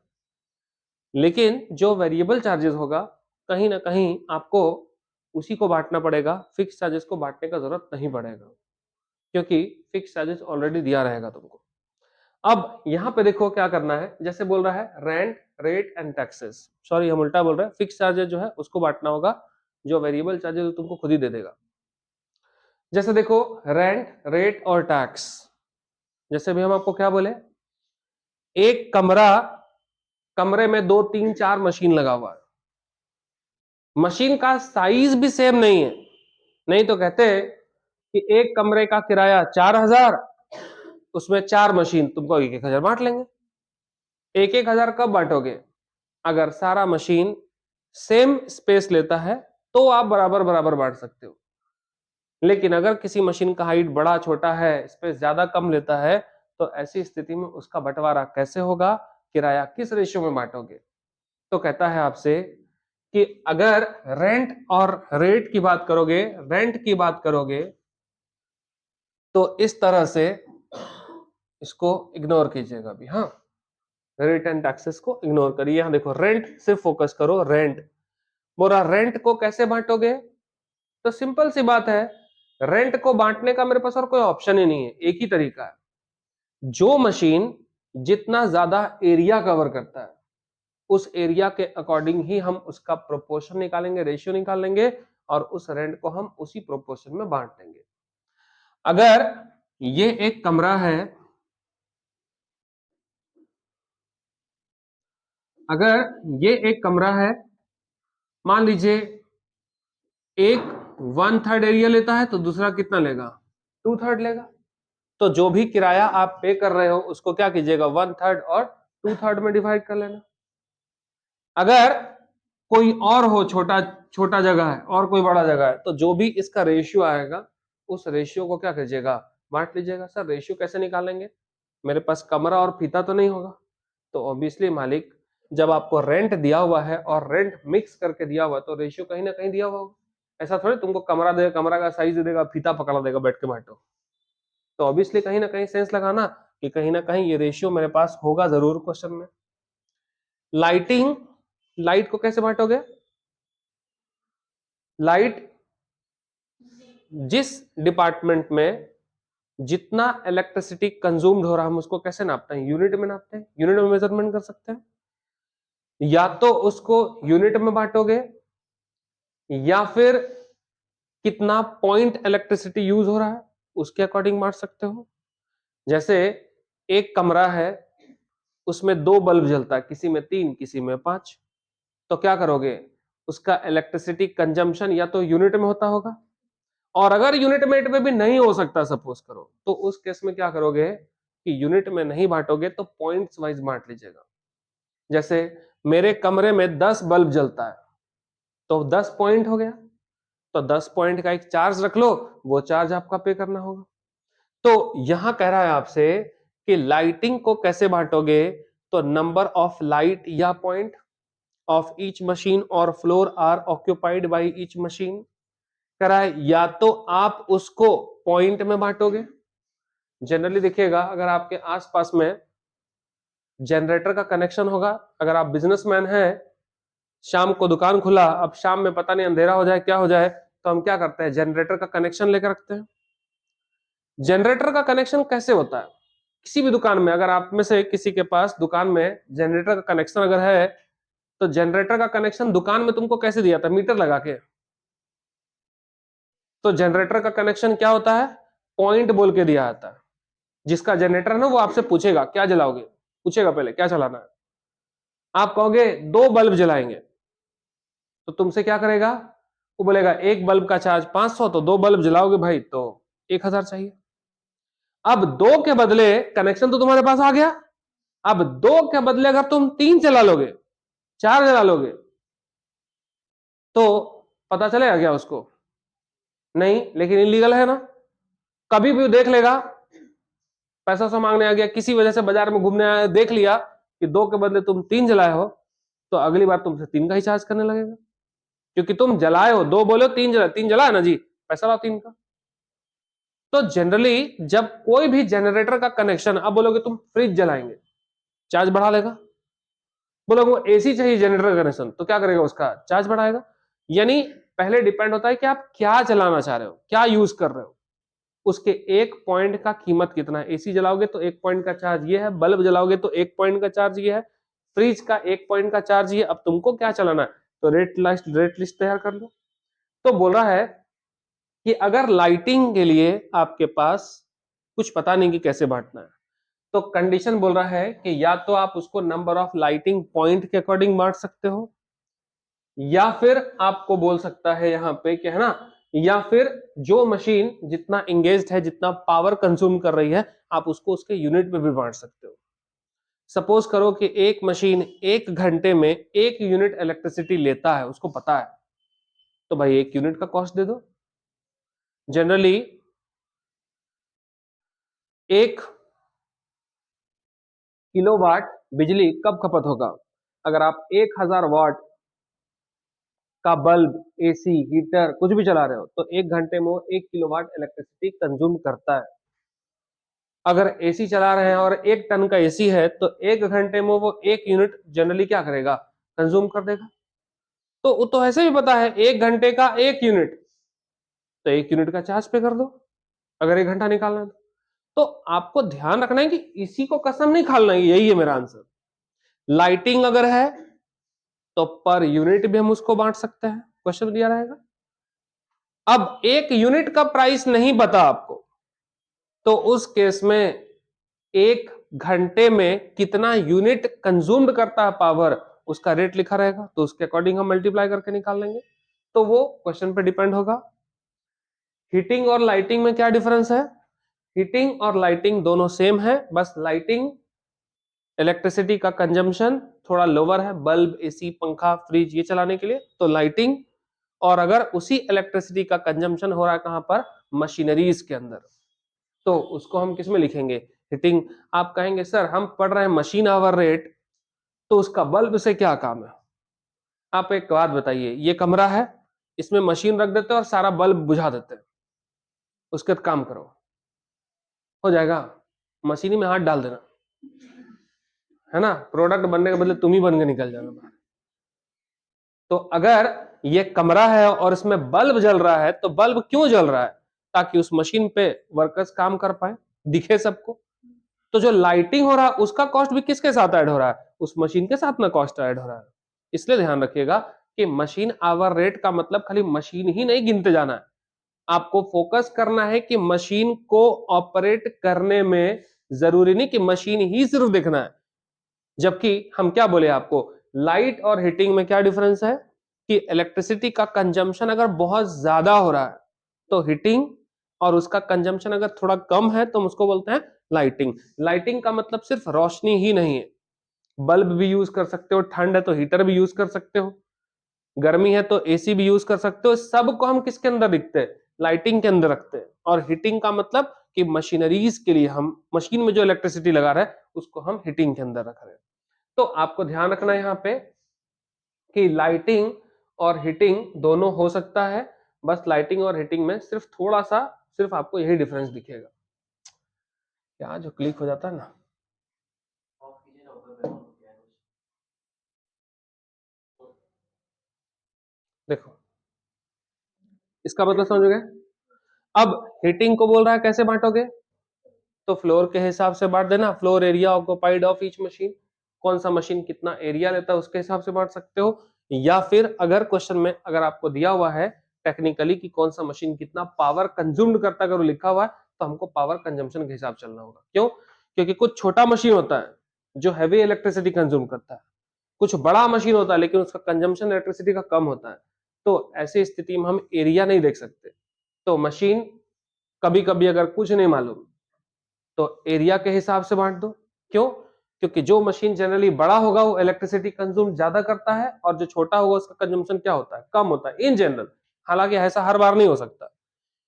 लेकिन जो वेरिएबल चार्जेस होगा कहीं ना कहीं आपको उसी को बांटना पड़ेगा, फिक्स चार्जेस को बांटने का जरूरत नहीं पड़ेगा, क्योंकि फिक्स चार्जेस ऑलरेडी दिया रहेगा तुमको। अब यहां पे देखो क्या करना है, जैसे बोल रहा है rent, rate and taxes, sorry हम उल्टा बोल रहे हैं, फिक्स चार्जेस जो है उसको बांटना होगा, जो वेरिएबल चार्जेस तुमको खुद ही दे देगा। जैसे देखो रेंट, रेट और टैक्स, जैसे भी हम आपको क्या बोले, एक कमरा, कमरे में 2 3 4 मशीन लगा हुआ है, मशीन का साइज भी सेम नहीं है, नहीं तो कहते हैं कि एक कमरे का किराया 4000, उसमें 4 मशीन, तुमको 1-1 हजार बांट लेंगे। 1-1 हजार कब बांटोगे? अगर सारा मशीन सेम स्पेस लेता है तो आप बराबर बराबर बांट सकते हो, लेकिन अगर किसी मशीन का हाइट बड़ा छोटा है, स्पेस ज्यादा कम लेता है, तो ऐसी स्थिति में उसका बंटवारा कैसे होगा, किराया किस रेशियो में बांटोगे? तो कहता है आपसे कि अगर रेंट और रेट की बात करोगे, रेंट की बात करोगे, तो इस तरह से इसको इग्नोर कीजिएगा अभी। हाँ, रेट एंड टैक्सेस को इग्नोर करिए, यहां देखो रेंट सिर्फ फोकस करो, रेंट। बोला रेंट को कैसे बांटोगे? तो सिंपल सी बात है, रेंट को बांटने का मेरे पास और कोई ऑप्शन ही नहीं है, एक ही तरीका है, जो मशीन जितना ज्यादा एरिया कवर करता है उस एरिया के अकॉर्डिंग ही हम उसका प्रोपोर्शन निकालेंगे, रेशियो निकालेंगे, और उस रेंट को हम उसी प्रोपोर्शन में बांट देंगे। अगर ये एक कमरा है, अगर ये एक कमरा है, मान लीजिए एक 1/3 एरिया लेता है तो दूसरा कितना लेगा, 2/3 लेगा। तो जो भी किराया आप पे कर रहे हो उसको क्या कीजिएगा, 1/3 और 2/3 में डिवाइड कर लेना। अगर कोई और हो, छोटा छोटा जगह है और कोई बड़ा जगह है, तो जो भी इसका रेशियो आएगा उस रेशियो को क्या कीजिएगा, बांट लीजिएगा। सर रेशियो कैसे निकालेंगे, मेरे पास कमरा और फीता तो नहीं होगा। तो ऑब्वियसली मालिक, जब आपको रेंट दिया हुआ है और रेंट मिक्स करके दिया हुआ है तो रेशियो कहीं ना कहीं दिया हुआ होगा। ऐसा थोड़ी तुमको कमरा देगा, कमरा का साइज देगा, फीता पकड़ा देगा, बैठ के बांटो। तो ऑब्वियसली कहीं ना कहीं सेंस लगाना कि कहीं ना कहीं ये रेशियो मेरे पास होगा जरूर क्वेश्चन में। लाइटिंग, लाइट को कैसे बांटोगे? लाइट जिस डिपार्टमेंट में जितना इलेक्ट्रिसिटी कंज्यूम्ड हो रहा है हम उसको कैसे नापते हैं, यूनिट में नापते हैं, यूनिट में मेजरमेंट कर सकते हैं। या तो उसको यूनिट में बांटोगे या फिर कितना पॉइंट इलेक्ट्रिसिटी यूज हो रहा है उसके अकॉर्डिंग बांट सकते हो। जैसे एक कमरा है, उसमें 2 बल्ब जलता है, किसी में 3 किसी में 5, तो क्या करोगे, उसका इलेक्ट्रिसिटी कंजम्पशन या तो यूनिट में होता होगा, और अगर यूनिट में भी नहीं हो सकता सपोज करो, तो उस केस में क्या करोगे कि यूनिट में नहीं बांटोगे तो पॉइंट्स वाइज बांट लीजिएगा। जैसे मेरे कमरे में 10 बल्ब जलता है, तो 10 पॉइंट हो गया, तो 10 पॉइंट का एक चार्ज रख लो, वो चार्ज आपका पे करना होगा। तो यहां कह रहा है आपसे कि लाइटिंग को कैसे बांटोगे, तो नंबर ऑफ लाइट या पॉइंट ऑफ ईच मशीन और floor are occupied by each machine. कह रहा है या तो आप उसको पॉइंट में बांटोगे, जनरली देखिएगा अगर आपके आसपास में जनरेटर का कनेक्शन होगा, अगर आप बिजनेसमैन हैं, शाम को दुकान खुला, अब शाम में पता नहीं अंधेरा हो जाए क्या हो जाए, तो हम क्या करते हैं, जनरेटर का कनेक्शन लेकर रखते हैं। जनरेटर का कनेक्शन कैसे होता है, किसी भी दुकान में अगर आप में से किसी के पास दुकान में जनरेटर का कनेक्शन अगर है, तो जनरेटर का कनेक्शन दुकान में तुमको कैसे दिया था, मीटर लगा के। तो जनरेटर का कनेक्शन क्या होता है, पॉइंट बोल के दिया जाता है। जिसका जनरेटर है ना, वो आपसे पूछेगा क्या जलाओगे, पूछेगा पहले क्या चलाना है, आप कहोगे 2 बल्ब जलाएंगे, तो तुमसे क्या करेगा, वो बोलेगा एक बल्ब का चार्ज 500, तो 2 बल्ब जलाओगे भाई तो 1000 चाहिए। अब 2 के बदले कनेक्शन तो तुम्हारे पास आ गया, अब 2 के बदले अगर तुम 3 चला लोगे, 4 जला लोगे, तो पता चलेगा क्या उसको, नहीं, लेकिन इलीगल है ना। कभी भी देख लेगा, पैसा सा मांगने आ गया, किसी वजह से बाजार में घूमने आया, देख लिया कि 2 के बदले तुम 3 जलाए हो, तो अगली बार तुमसे 3 का ही चार्ज करने लगेगा, क्योंकि तुम जलाए हो, 2 बोले 3 जला, 3 जलाए ना जी, पैसा लाओ 3 का। तो जनरली जब कोई भी जनरेटर का कनेक्शन, अब बोलोगे तुम फ्रिज जलाएंगे, चार्ज बढ़ा लेगा, बोलोगे एसी चाहिए जनरेटर कनेक्शन, तो क्या करेगा, उसका चार्ज बढ़ाएगा। यानी पहले डिपेंड होता है कि आप क्या चलाना चाह रहे हो, क्या यूज कर रहे हो, उसके एक पॉइंट का कीमत कितना है। एसी जलाओगे तो 1 पॉइंट का चार्ज ये है, बल्ब जलाओगे तो 1 पॉइंट का चार्ज ये है, फ्रिज का 1 पॉइंट का चार्ज ये। अब तुमको क्या चलाना है, तो रेट लिस्ट तैयार कर लो। तो बोल रहा है कि अगर लाइटिंग के लिए आपके पास कुछ पता नहीं कि कैसे बांटना है, तो कंडीशन बोल रहा है कि या तो आप उसको नंबर ऑफ लाइटिंग पॉइंट के अकॉर्डिंग बांट सकते हो, या फिर आपको बोल सकता है यहां पे कि है ना, या फिर जो मशीन जितना इंगेज्ड है, जितना पावर कंज्यूम कर रही है, आप उसको उसके यूनिट में भी बांट सकते हो। सपोज करो कि एक मशीन 1 घंटे में 1 यूनिट इलेक्ट्रिसिटी लेता है, उसको पता है, तो भाई 1 यूनिट का कॉस्ट दे दो। जनरली 1 किलोवाट बिजली कब खपत होगा, अगर आप 1000 वाट का बल्ब, एसी, हीटर कुछ भी चला रहे हो, तो 1 घंटे में वो 1 किलोवाट इलेक्ट्रिसिटी कंज्यूम करता है। अगर एसी चला रहे हैं और 1 टन का एसी है, तो 1 घंटे में वो 1 यूनिट जनरली क्या करेगा, कंज्यूम कर देगा। तो वो तो ऐसे भी पता है 1 घंटे का 1 यूनिट, तो 1 यूनिट का चार्ज पे कर दो, अगर 1 घंटा निकालना है तो आपको ध्यान रखना है कि इसी को कसम नहीं खाना है, यही है मेरा आंसर। लाइटिंग अगर है तो पर यूनिट भी हम उसको बांट सकते हैं, क्वेश्चन दिया रहेगा। अब 1 यूनिट का प्राइस नहीं पता आपको, तो उस केस में 1 घंटे में कितना यूनिट कंज्यूम्ड करता है पावर, उसका रेट लिखा रहेगा, तो उसके अकॉर्डिंग हम मल्टीप्लाई करके निकाल लेंगे, तो वो क्वेश्चन पे डिपेंड होगा। हीटिंग और लाइटिंग में क्या डिफरेंस है, हीटिंग और लाइटिंग दोनों सेम है, बस लाइटिंग इलेक्ट्रिसिटी का कंजम्पशन थोड़ा लोअर है, बल्ब, एसी, पंखा, फ्रिज ये चलाने के लिए, तो लाइटिंग। और अगर उसी इलेक्ट्रिसिटी का कंजम्पशन हो रहा है कहां पर, मशीनरीज के अंदर, तो उसको हम किस में लिखेंगे, हीटिंग। आप कहेंगे सर हम पढ़ रहे हैं मशीन आवर रेट, तो उसका बल्ब से क्या काम है। आप एक बात बताइए, ये कमरा है, इसमें मशीन रख देते हैं और सारा बल्ब बुझा देते हैं, उसके बाद काम करो, हो जाएगा, मशीनी में हाथ डाल देना, है ना, प्रोडक्ट बनने के बदले तुम ही बन के निकल जाना बाहर। तो अगर ये कमरा है और इसमें बल्ब जल रहा है, तो बल्ब क्यों जल रहा है, ताकि उस मशीन पे वर्कर्स काम कर पाए, दिखे सबको। तो जो लाइटिंग हो रहा है उसका कॉस्ट भी किसके साथ ऐड हो रहा है, उस मशीन के साथ ना कॉस्ट ऐड हो रहा है। इसलिए ध्यान रखिएगा कि मशीन आवर रेट का मतलब खाली मशीन ही नहीं गिनते जाना है, आपको फोकस करना है कि मशीन को ऑपरेट करने में जरूरी नहीं कि मशीन ही सिर्फ देखना है। जबकि हम क्या बोले आपको, लाइट और हीटिंग में क्या डिफरेंस है कि इलेक्ट्रिसिटी का कंजम्पशन अगर बहुत ज्यादा हो रहा है तो हीटिंग, और उसका कंजम्पशन अगर थोड़ा कम है तो हम उसको बोलते हैं लाइटिंग। लाइटिंग का मतलब सिर्फ रोशनी ही नहीं है, बल्ब भी यूज कर सकते हो, ठंड है तो हीटर भी यूज कर सकते हो, गर्मी है तो एसी भी यूज कर सकते हो। सबको हम किसके अंदर रखते हैं, लाइटिंग के अंदर रखते हैं। और हीटिंग का मतलब कि मशीनरीज के लिए हम मशीन में जो इलेक्ट्रिसिटी लगा रहे हैं उसको हम हीटिंग के अंदर रख रहे हैं। तो आपको ध्यान रखना है यहाँ पे कि लाइटिंग और हीटिंग दोनों हो सकता है, बस लाइटिंग और हीटिंग में सिर्फ थोड़ा सा, सिर्फ आपको यही डिफरेंस दिखेगा। क्या जो क्लिक हो जाता है ना, देखो इसका मतलब समझ गए। अब हीटिंग को बोल रहा है कैसे बांटोगे, तो फ्लोर के हिसाब से बांट देना, floor area occupied of each machine, कौन सा मशीन कितना एरिया लेता है उसके हिसाब से बांट सकते हो। या फिर अगर क्वेश्चन में अगर आपको दिया हुआ है टेक्निकली कि कौन सा मशीन कितना पावर कंज्यूम्ड करता है, अगर लिखा हुआ है तो हमको पावर कंजम्पशन के हिसाब चलना होगा। क्यों? क्योंकि कुछ छोटा मशीन होता है जो हैवी इलेक्ट्रिसिटी कंज्यूम करता है, कुछ बड़ा मशीन होता है लेकिन उसका कंजम्पशन इलेक्ट्रिसिटी का कम होता है। तो ऐसी स्थिति में हम एरिया नहीं देख सकते। तो मशीन कभी कभी अगर कुछ नहीं मालूम तो एरिया के हिसाब से बांट दो। क्यों? क्योंकि जो मशीन जनरली बड़ा होगा वो इलेक्ट्रिसिटी कंज्यूम ज्यादा करता है, और जो छोटा होगा उसका कंजम्पशन क्या होता है, कम होता है इन जनरल। हालांकि ऐसा हर बार नहीं हो सकता,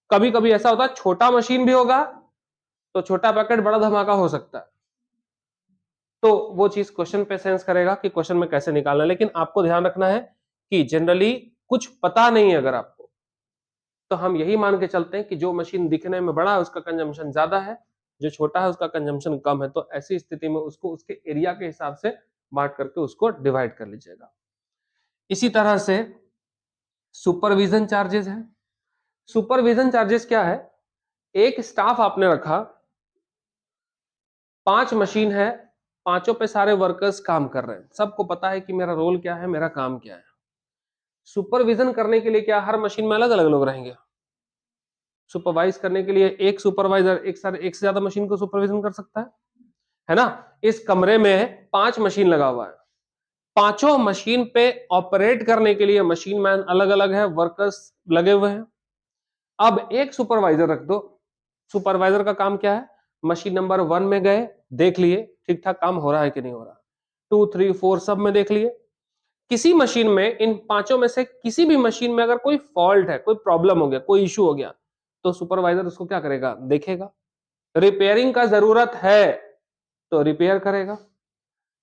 कभी कभी ऐसा होता है छोटा मशीन भी होगा तो छोटा पैकेट बड़ा धमाका हो सकता है। तो वो चीज क्वेश्चन पे सेंस करेगा कि क्वेश्चन में कैसे निकालना है। लेकिन आपको ध्यान रखना है कि जनरली कुछ पता नहीं है अगर आपको, तो हम यही मान के चलते हैं कि जो मशीन दिखने में बड़ा है उसका कंजम्पशन ज्यादा है, जो छोटा है उसका कंजम्पशन कम है। तो ऐसी स्थिति में उसको उसके एरिया के हिसाब से बांट करके उसको डिवाइड कर लीजिएगा। इसी तरह से सुपरविजन चार्जेस है। सुपरविजन चार्जेस क्या है, एक स्टाफ आपने रखा, 5 मशीन है, पांचों पे सारे वर्कर्स काम कर रहे हैं, सबको पता है कि मेरा रोल क्या है, मेरा काम क्या है। सुपरविजन करने के लिए क्या हर मशीन में अलग अलग लोग रहेंगे? सुपरवाइज करने के लिए एक सुपरवाइजर एक से ज्यादा मशीन को सुपरविजन कर सकता है ना? इस कमरे में 5 मशीन लगा हुआ है, पांचों मशीन पे ऑपरेट करने के लिए मशीन मैन अलग अलग है, वर्कर्स लगे हुए हैं। अब एक सुपरवाइजर रख दो। सुपरवाइजर का काम क्या है, मशीन नंबर 1 में गए, देख लिए ठीक ठाक काम हो रहा है कि नहीं हो रहा, 2 3 4 सब में देख लिए। किसी मशीन में, इन पांचों में से किसी भी मशीन में अगर कोई फॉल्ट है, कोई प्रॉब्लम हो गया, कोई इश्यू हो गया, तो सुपरवाइजर उसको क्या करेगा, देखेगा। रिपेयरिंग का जरूरत है तो रिपेयर करेगा,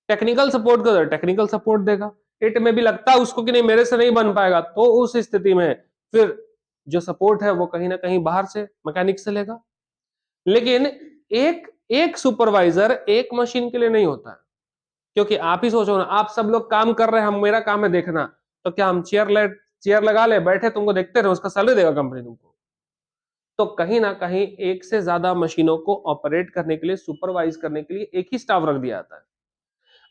टेक्निकल सपोर्ट को टेक्निकल सपोर्ट देगा। इट में भी लगता है उसको कि नहीं मेरे से नहीं बन पाएगा, तो उस स्थिति में फिर जो सपोर्ट है वो कहीं ना कहीं बाहर से मैकेनिक से लेगा। लेकिन एक एक सुपरवाइजर एक मशीन के लिए नहीं होता है, क्योंकि आप ही सोचो ना, आप सब लोग काम कर रहे हैं, हम मेरा काम है देखना, तो क्या हम चेयर लगा ले बैठे तुमको देखते रहे, उसका सैलरी देगा कंपनी तुमको? तो कहीं ना कहीं एक से ज्यादा मशीनों को ऑपरेट करने के लिए, सुपरवाइज करने के लिए एक ही स्टाफ रख दिया जाता है।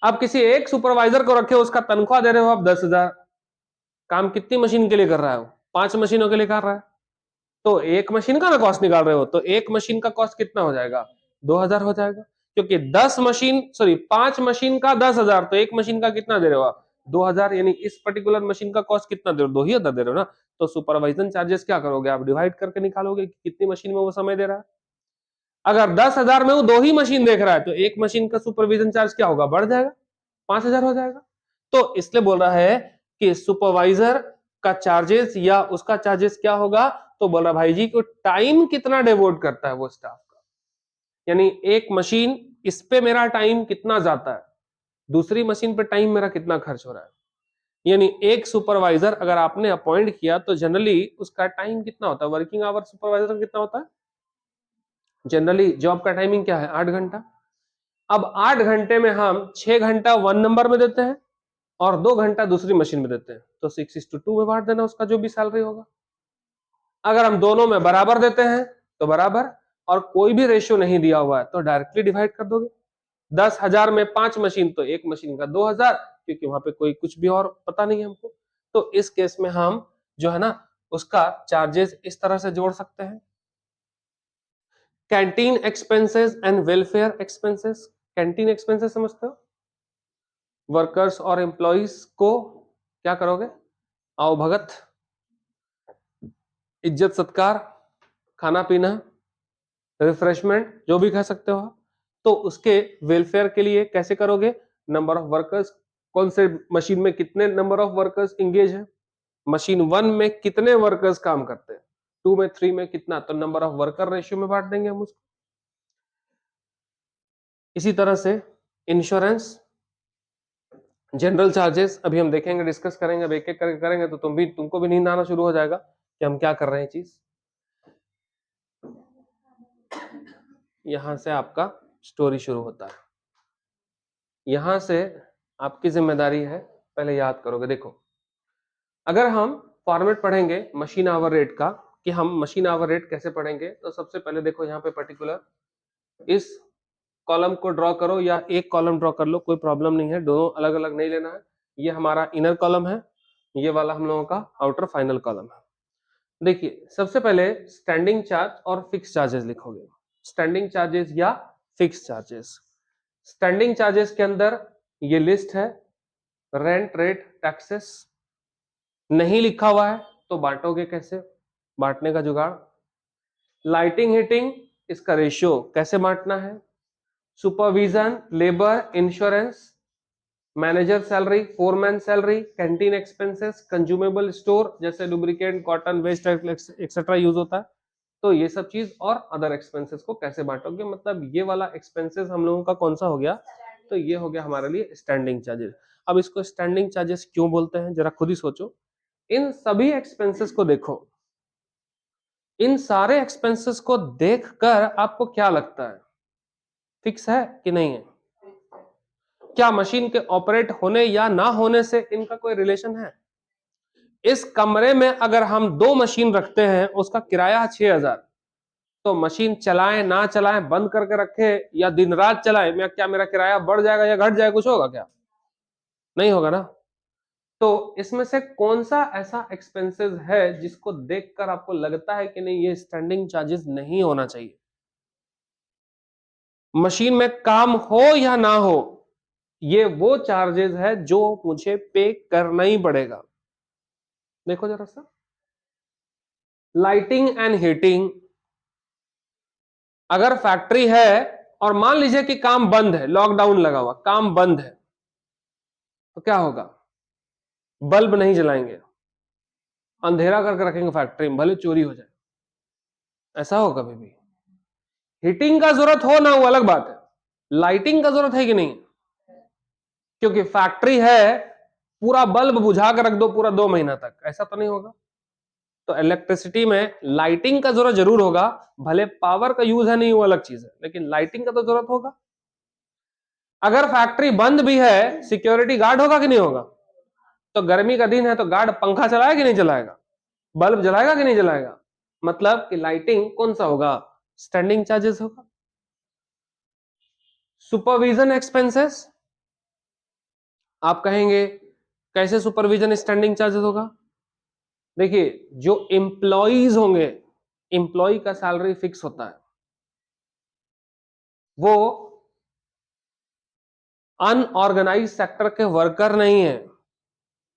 आप किसी एक सुपरवाइजर को रखे, उसका तनख्वाह दे रहे हो आप 10,000, काम कितनी मशीन के लिए कर रहा है वो, 5 मशीनों के लिए कर रहा है, तो एक मशीन का ना कॉस्ट निकाल रहे हो, तो एक मशीन का कॉस्ट कितना हो जाएगा, 2,000 हो जाएगा। क्योंकि 5 मशीन का 10,000, तो एक मशीन का कितना दे रहे हो आप, 2,000, यानी इस पर्टिकुलर मशीन का कॉस्ट कितना दे रहे हो, 2,000 दे रहे हो ना। तो सुपरवाइजन चार्जेस क्या करोगे आप, डिवाइड करके निकालोगे कि कितनी मशीन में वो समय दे रहा है। अगर 10,000 में वो 2 ही मशीन देख रहा है तो एक मशीन का सुपरविजन चार्ज क्या होगा, बढ़ जाएगा, 5,000 हो जाएगा। तो इसलिए बोल रहा है कि सुपरवाइजर का चार्जेस या उसका चार्जेस क्या होगा, तो बोल रहा भाई जी को टाइम कितना डिवोट करता है वो स्टाफ का, यानी एक मशीन इस पे मेरा टाइम कितना जाता है, दूसरी मशीन पे टाइम मेरा कितना खर्च हो रहा है। यानी एक सुपरवाइजर अगर आपने अपॉइंट किया तो जनरली उसका टाइम कितना होता है, वर्किंग आवर सुपरवाइजर का कितना होता है, जनरली जॉब का टाइमिंग क्या है, 8 घंटा। अब 8 घंटे में हम 6 घंटा 1 नंबर में देते हैं और 2 घंटा दूसरी मशीन में देते हैं, तो 6:2 में बांट देना उसका जो भी सैलरी होगा। अगर हम दोनों में बराबर देते हैं तो बराबर, और कोई भी रेशियो नहीं दिया हुआ है तो डायरेक्टली डिवाइड कर दोगे। 10,000 में 5 मशीन तो एक मशीन का 2,000, क्योंकि वहां पे कोई कुछ भी और पता नहीं है हमको। तो इस केस में हम जो है ना उसका चार्जेस इस तरह से जोड़ सकते हैं। Canteen expenses and welfare expenses, canteen expenses समझते हो, वर्कर्स और एम्प्लॉइज को क्या करोगे, आओ भगत, इज्जत सत्कार, खाना पीना, रिफ्रेशमेंट, जो भी खा सकते हो, तो उसके वेलफेयर के लिए कैसे करोगे, नंबर ऑफ वर्कर्स, कौन से मशीन में कितने नंबर ऑफ वर्कर्स इंगेज है, मशीन 1 में कितने वर्कर्स काम करते हैं, 2 में 3 में कितना, तो नंबर ऑफ वर्कर रेशियो में बांट देंगे हम उसको। इसी तरह से इंश्योरेंस, जनरल चार्जेस, अभी हम देखेंगे, डिस्कस करेंगे, अब एक एक करके करेंगे तो तुमको भी नींद आना शुरू हो जाएगा कि हम क्या कर रहे हैं चीज। यहां से आपका स्टोरी शुरू होता है, यहां से आपकी जिम्मेदारी है, पहले याद करोगे। देखो, अगर हम फॉर्मेट पढ़ेंगे मशीन आवर रेट का, कि हम मशीन आवर रेट कैसे पढ़ेंगे, तो सबसे पहले देखो यहाँ पे पर्टिकुलर इस कॉलम को ड्रॉ करो, या एक कॉलम ड्रॉ कर लो, कोई प्रॉब्लम नहीं है, दोनों अलग अलग नहीं लेना है। ये हमारा इनर कॉलम है, ये वाला हम लोगों का आउटर फाइनल कॉलम है। देखिए, सबसे पहले स्टैंडिंग चार्ज और फिक्स चार्जेस लिखोगे, स्टैंडिंग चार्जेस या फिक्स चार्जेस। स्टैंडिंग चार्जेस के अंदर ये लिस्ट है, रेंट, रेट, टैक्सेस। नहीं लिखा हुआ है तो बांटोगे कैसे, बांटने का जुगाड़। लाइटिंग, हीटिंग, इसका रेशियो कैसे बांटना है। Supervision, labour, insurance, manager salary, foreman salary, canteen expenses, consumable store जैसे lubricant, cotton, waste etcetera use होता है, तो ये सब चीज, और अदर एक्सपेंसेस को कैसे बांटोगे, मतलब ये वाला एक्सपेंसेस हम लोगों का कौन सा हो गया, तो ये हो गया हमारे लिए स्टैंडिंग चार्जेस। अब इसको स्टैंडिंग चार्जेस क्यों बोलते हैं, जरा खुद ही सोचो। इन सभी एक्सपेंसेस को देखो, इन सारे एक्सपेंसेस को देखकर आपको क्या लगता है, फिक्स है कि नहीं है? क्या मशीन के ऑपरेट होने या ना होने से इनका कोई रिलेशन है? इस कमरे में अगर हम 2 मशीन रखते हैं, उसका किराया 6,000, तो मशीन चलाएं ना चलाएं, बंद करके रखे या दिन रात चलाएं, मैं क्या मेरा किराया बढ़ जाएगा या घट जाएगा, कुछ होगा क्या? नहीं होगा ना। तो इसमें से कौन सा ऐसा एक्सपेंसेस है जिसको देखकर आपको लगता है कि नहीं, ये स्टैंडिंग चार्जेस नहीं होना चाहिए? मशीन में काम हो या ना हो, ये वो चार्जेस है जो मुझे पे करना ही पड़ेगा। देखो जरा सा, लाइटिंग एंड हीटिंग, अगर फैक्ट्री है और मान लीजिए कि काम बंद है, लॉकडाउन लगा हुआ, काम बंद है, तो क्या होगा, बल्ब नहीं जलाएंगे, अंधेरा करके रखेंगे फैक्ट्री में, भले चोरी हो जाए, ऐसा हो कभी भी? हीटिंग का जरूरत हो ना, वो अलग बात है, लाइटिंग का जरूरत है कि नहीं? क्योंकि फैक्ट्री है, पूरा बल्ब बुझा कर रख दो पूरा 2 महीना तक, ऐसा तो नहीं होगा। तो इलेक्ट्रिसिटी में लाइटिंग का जरूरत जरूर होगा, भले पावर का यूज है नहीं, वो अलग चीज है, लेकिन लाइटिंग का तो जरूरत होगा। अगर फैक्ट्री बंद भी है, सिक्योरिटी गार्ड होगा कि नहीं होगा? तो गर्मी का दिन है तो गार्ड पंखा चलाएगा कि नहीं चलाएगा, बल्ब जलाएगा कि नहीं जलाएगा, मतलब कि लाइटिंग कौन सा होगा, स्टैंडिंग चार्जेस होगा। सुपरविजन एक्सपेंसेस, आप कहेंगे कैसे सुपरविजन स्टैंडिंग चार्जेस होगा? देखिए, जो एम्प्लॉइज होंगे, एम्प्लॉय का सैलरी फिक्स होता है, वो अनऑर्गेनाइज सेक्टर के वर्कर नहीं है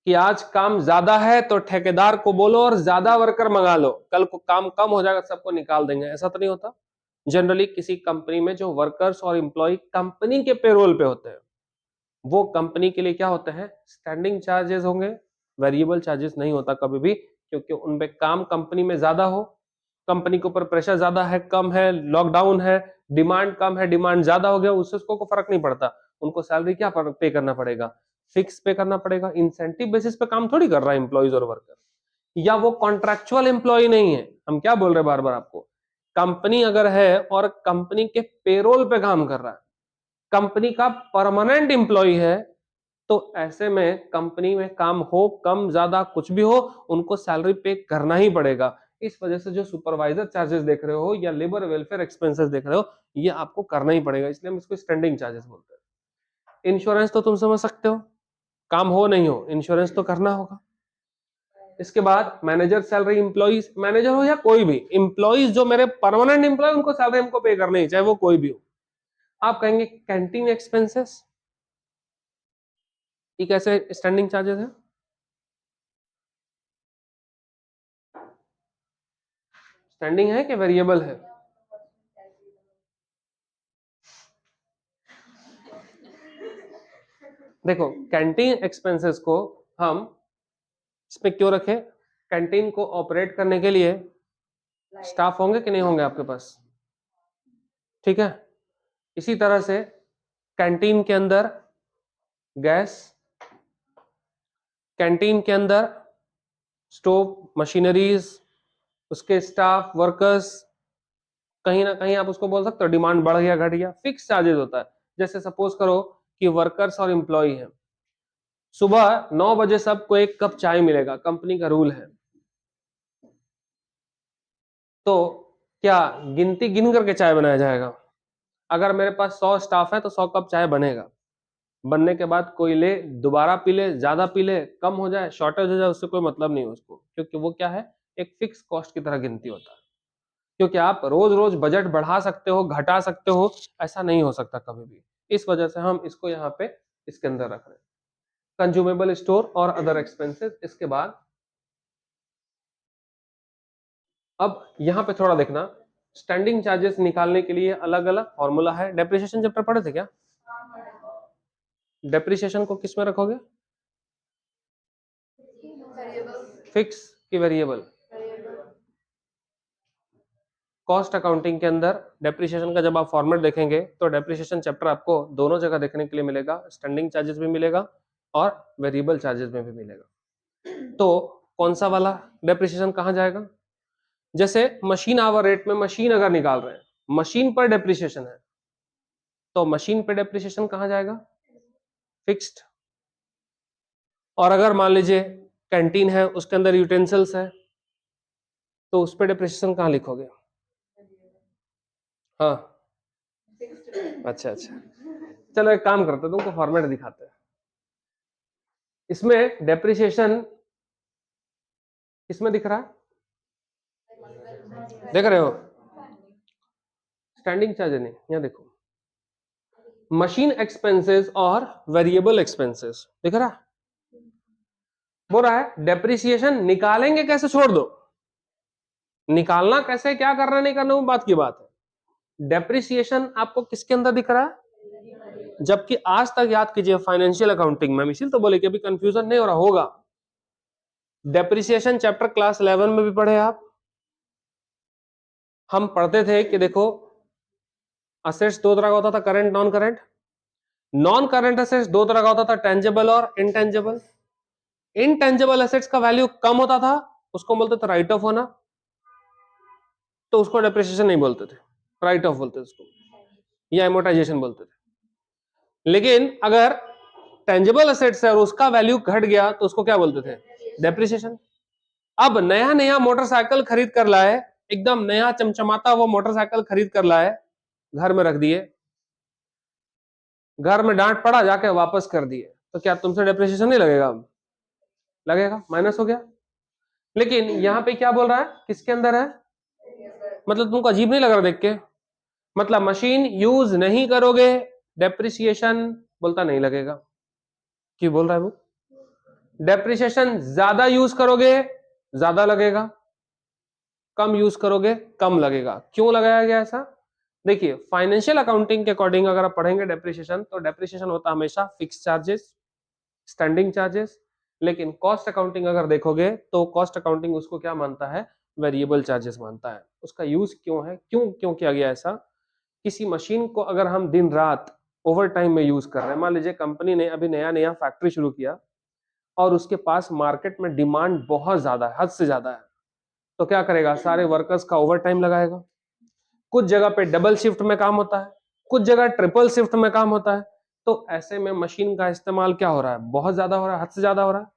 कि आज काम ज्यादा है तो ठेकेदार को बोलो और ज्यादा वर्कर मंगा लो, कल को काम कम हो जाएगा सबको निकाल देंगे, ऐसा तो नहीं होता। जनरली किसी कंपनी में जो वर्कर्स और एम्प्लॉय कंपनी के पेरोल पे होते हैं, वो कंपनी के लिए क्या होते हैं, स्टैंडिंग चार्जेस होंगे, वेरिएबल चार्जेस नहीं होता कभी भी, क्योंकि उनपे काम कंपनी में ज्यादा हो, कंपनी के ऊपर प्रेशर ज्यादा है, कम है, लॉकडाउन है, डिमांड कम है, डिमांड ज्यादा हो गया, उससे उसको फर्क नहीं पड़ता, उनको सैलरी क्या पे करना पड़ेगा, फिक्स पे करना पड़ेगा। इंसेंटिव बेसिस पे काम थोड़ी कर रहा है एम्प्लॉइज और वर्कर, या वो कॉन्ट्रैक्चुअल एम्प्लॉय नहीं है। हम क्या बोल रहे हैं बार बार आपको, कंपनी अगर है और कंपनी के पेरोल पे काम कर रहा है, कंपनी का परमानेंट एम्प्लॉय है, तो ऐसे में कंपनी में काम हो कम ज्यादा कुछ भी हो, उनको सैलरी पे करना ही पड़ेगा। इस वजह से जो सुपरवाइजर चार्जेस देख रहे हो या लेबर वेलफेयर एक्सपेंसेस देख रहे हो, ये आपको करना ही पड़ेगा, इसलिए हम इसको स्टैंडिंग चार्जेस बोलते हैं। इंश्योरेंस तो तुम समझ सकते हो, काम हो नहीं हो इंश्योरेंस तो करना होगा। इसके बाद मैनेजर सैलरी, इंप्लॉइज, मैनेजर हो या कोई भी इंप्लॉइज, जो मेरे परमानेंट इंप्लॉय, उनको सैलरी हमको पे करनी है, चाहे वो कोई भी हो। आप कहेंगे कैंटीन एक्सपेंसेस, ये कैसे स्टैंडिंग चार्जेस है? स्टैंडिंग है कि वेरिएबल है? देखो कैंटीन एक्सपेंसेस को हम इसमें क्यों रखें? कैंटीन को ऑपरेट करने के लिए स्टाफ होंगे कि नहीं होंगे आपके पास? ठीक है, इसी तरह से कैंटीन के अंदर गैस, कैंटीन के अंदर स्टोव, मशीनरीज, उसके स्टाफ, वर्कर्स, कहीं ना कहीं आप उसको बोल सकते हो डिमांड बढ़ गया घट गया, फिक्स चार्जेस होता है। जैसे सपोज करो कि वर्कर्स और एम्प्लॉय हैं, सुबह 9 बजे सबको 1 कप चाय मिलेगा, कंपनी का रूल है। तो क्या गिनती गिन करके चाय बनाया जाएगा? अगर मेरे पास 100 स्टाफ है तो 100 कप चाय बनेगा। बनने के बाद कोई ले, दोबारा पी ले, ज्यादा पी ले, कम हो जाए, शॉर्टेज हो जाए, उससे कोई मतलब नहीं है उसको, क्योंकि वो क्या है, एक फिक्स कॉस्ट की तरह गिनती होता है। क्योंकि आप रोज रोज बजट बढ़ा सकते हो, घटा सकते हो, ऐसा नहीं हो सकता कभी भी। इस वजह से हम इसको यहाँ पे इसके अंदर रख रहे हैं। कंज्यूमेबल स्टोर और अदर एक्सपेंसेस। इसके बाद अब यहाँ पे थोड़ा देखना, स्टैंडिंग चार्जेस निकालने के लिए अलग अलग फॉर्मूला है। डेप्रिसिएशन चैप्टर पढ़े थे क्या? डेप्रिसिएशन को किस में रखोगे? फिक्स कि वेरिएबल? कॉस्ट अकाउंटिंग के अंदर डेप्रिसिएशन का जब आप फॉर्मेट देखेंगे तो डेप्रिसिएशन चैप्टर आपको दोनों जगह देखने के लिए मिलेगा, स्टैंडिंग चार्जेस भी मिलेगा और वेरिएबल चार्जेस में भी मिलेगा। तो कौन सा वाला डेप्रिसिएशन कहाँ जाएगा? जैसे मशीन आवर रेट में मशीन अगर निकाल रहे हैं, मशीन पर डेप्रिसिएशन है, तो मशीन पर डेप्रिसिएशन कहाँ जाएगा? फिक्स्ड। और अगर मान लीजिए कैंटीन है, उसके अंदर यूटेंसिल्स है, तो उस पर डेप्रिसिएशन कहाँ लिखोगे? हाँ, अच्छा अच्छा, चलो एक काम करते हैं, तुमको फॉर्मेट दिखाते हैं। इसमें डेप्रिसिएशन किसमें दिख रहा है? देख रहे हो? स्टैंडिंग चार्ज नहीं, यहाँ देखो, मशीन एक्सपेंसेस और वेरिएबल एक्सपेंसेस दिख रहा है? बोल रहा है डेप्रिसिएशन निकालेंगे कैसे, छोड़ दो, निकालना कैसे, क्या करना नहीं करना वो बात की बात है। डेप्रिसिएशन आपको किसके अंदर दिख रहा है? जबकि आज तक याद कीजिए फाइनेंशियल अकाउंटिंग में, इसीलिए तो बोले कि अभी कंफ्यूजन नहीं हो रहा होगा। डेप्रिसिएशन चैप्टर क्लास 11 में भी पढ़े आप, हम पढ़ते थे कि देखो असेट्स दो तरह का होता था, current non current. Non current assets दो तरह का होता था, टेंजेबल और इनटेंजेबल। इनटेंजेबल असेट्स का वैल्यू कम होता था, उसको बोलते थे राइट ऑफ होना, तो उसको डेप्रिसिएशन नहीं बोलते थे, राइट ऑफ बोलते थे उसको, या एमोर्टाइजेशन बोलते थे। लेकिन अगर टेंजेबल असेट्स है और उसका वैल्यू घट गया तो उसको क्या बोलते थे? डेप्रिसिएशन। अब नया नया मोटरसाइकिल खरीद कर लाए, एकदम नया चमचमाता वो मोटरसाइकिल खरीद कर लाए, घर में रख दिए, घर में डांट पड़ा, जाके वापस कर दिए, तो क्या तुमसे डेप्रिसिएशन नहीं लगेगा? अब लगेगा, माइनस हो गया। लेकिन यहाँ पे क्या बोल रहा है, किसके अंदर है? मतलब तुमको अजीब नहीं लग रहा देख के? मतलब मशीन यूज नहीं करोगे, डेप्रिसिएशन बोलता नहीं लगेगा। क्यों बोल रहा है वो? डेप्रिसिएशन ज्यादा यूज करोगे ज्यादा लगेगा, कम यूज करोगे कम लगेगा। क्यों लगाया गया ऐसा? देखिए फाइनेंशियल अकाउंटिंग के अकॉर्डिंग अगर आप पढ़ेंगे डेप्रिसिएशन, तो डेप्रिसिएशन होता है हमेशा फिक्स चार्जेस, स्टैंडिंग चार्जेस। लेकिन कॉस्ट अकाउंटिंग अगर देखोगे तो कॉस्ट अकाउंटिंग उसको क्या मानता है? वेरिएबल चार्जेस मानता है। उसका यूज क्यों है, क्यों क्यों किया गया ऐसा? किसी मशीन को अगर हम दिन रात ओवर टाइम में यूज कर रहे हैं, मान लीजिए कंपनी ने अभी नया नया फैक्ट्री शुरू किया और उसके पास मार्केट में डिमांड बहुत ज्यादा है, हद से ज्यादा है, तो क्या करेगा? सारे वर्कर्स का ओवर टाइम लगाएगा। कुछ जगह पे डबल शिफ्ट में काम होता है, कुछ जगह ट्रिपल शिफ्ट में काम होता है, तो ऐसे में मशीन का इस्तेमाल क्या हो रहा है? बहुत ज्यादा हो रहा है, हद से ज्यादा हो रहा है।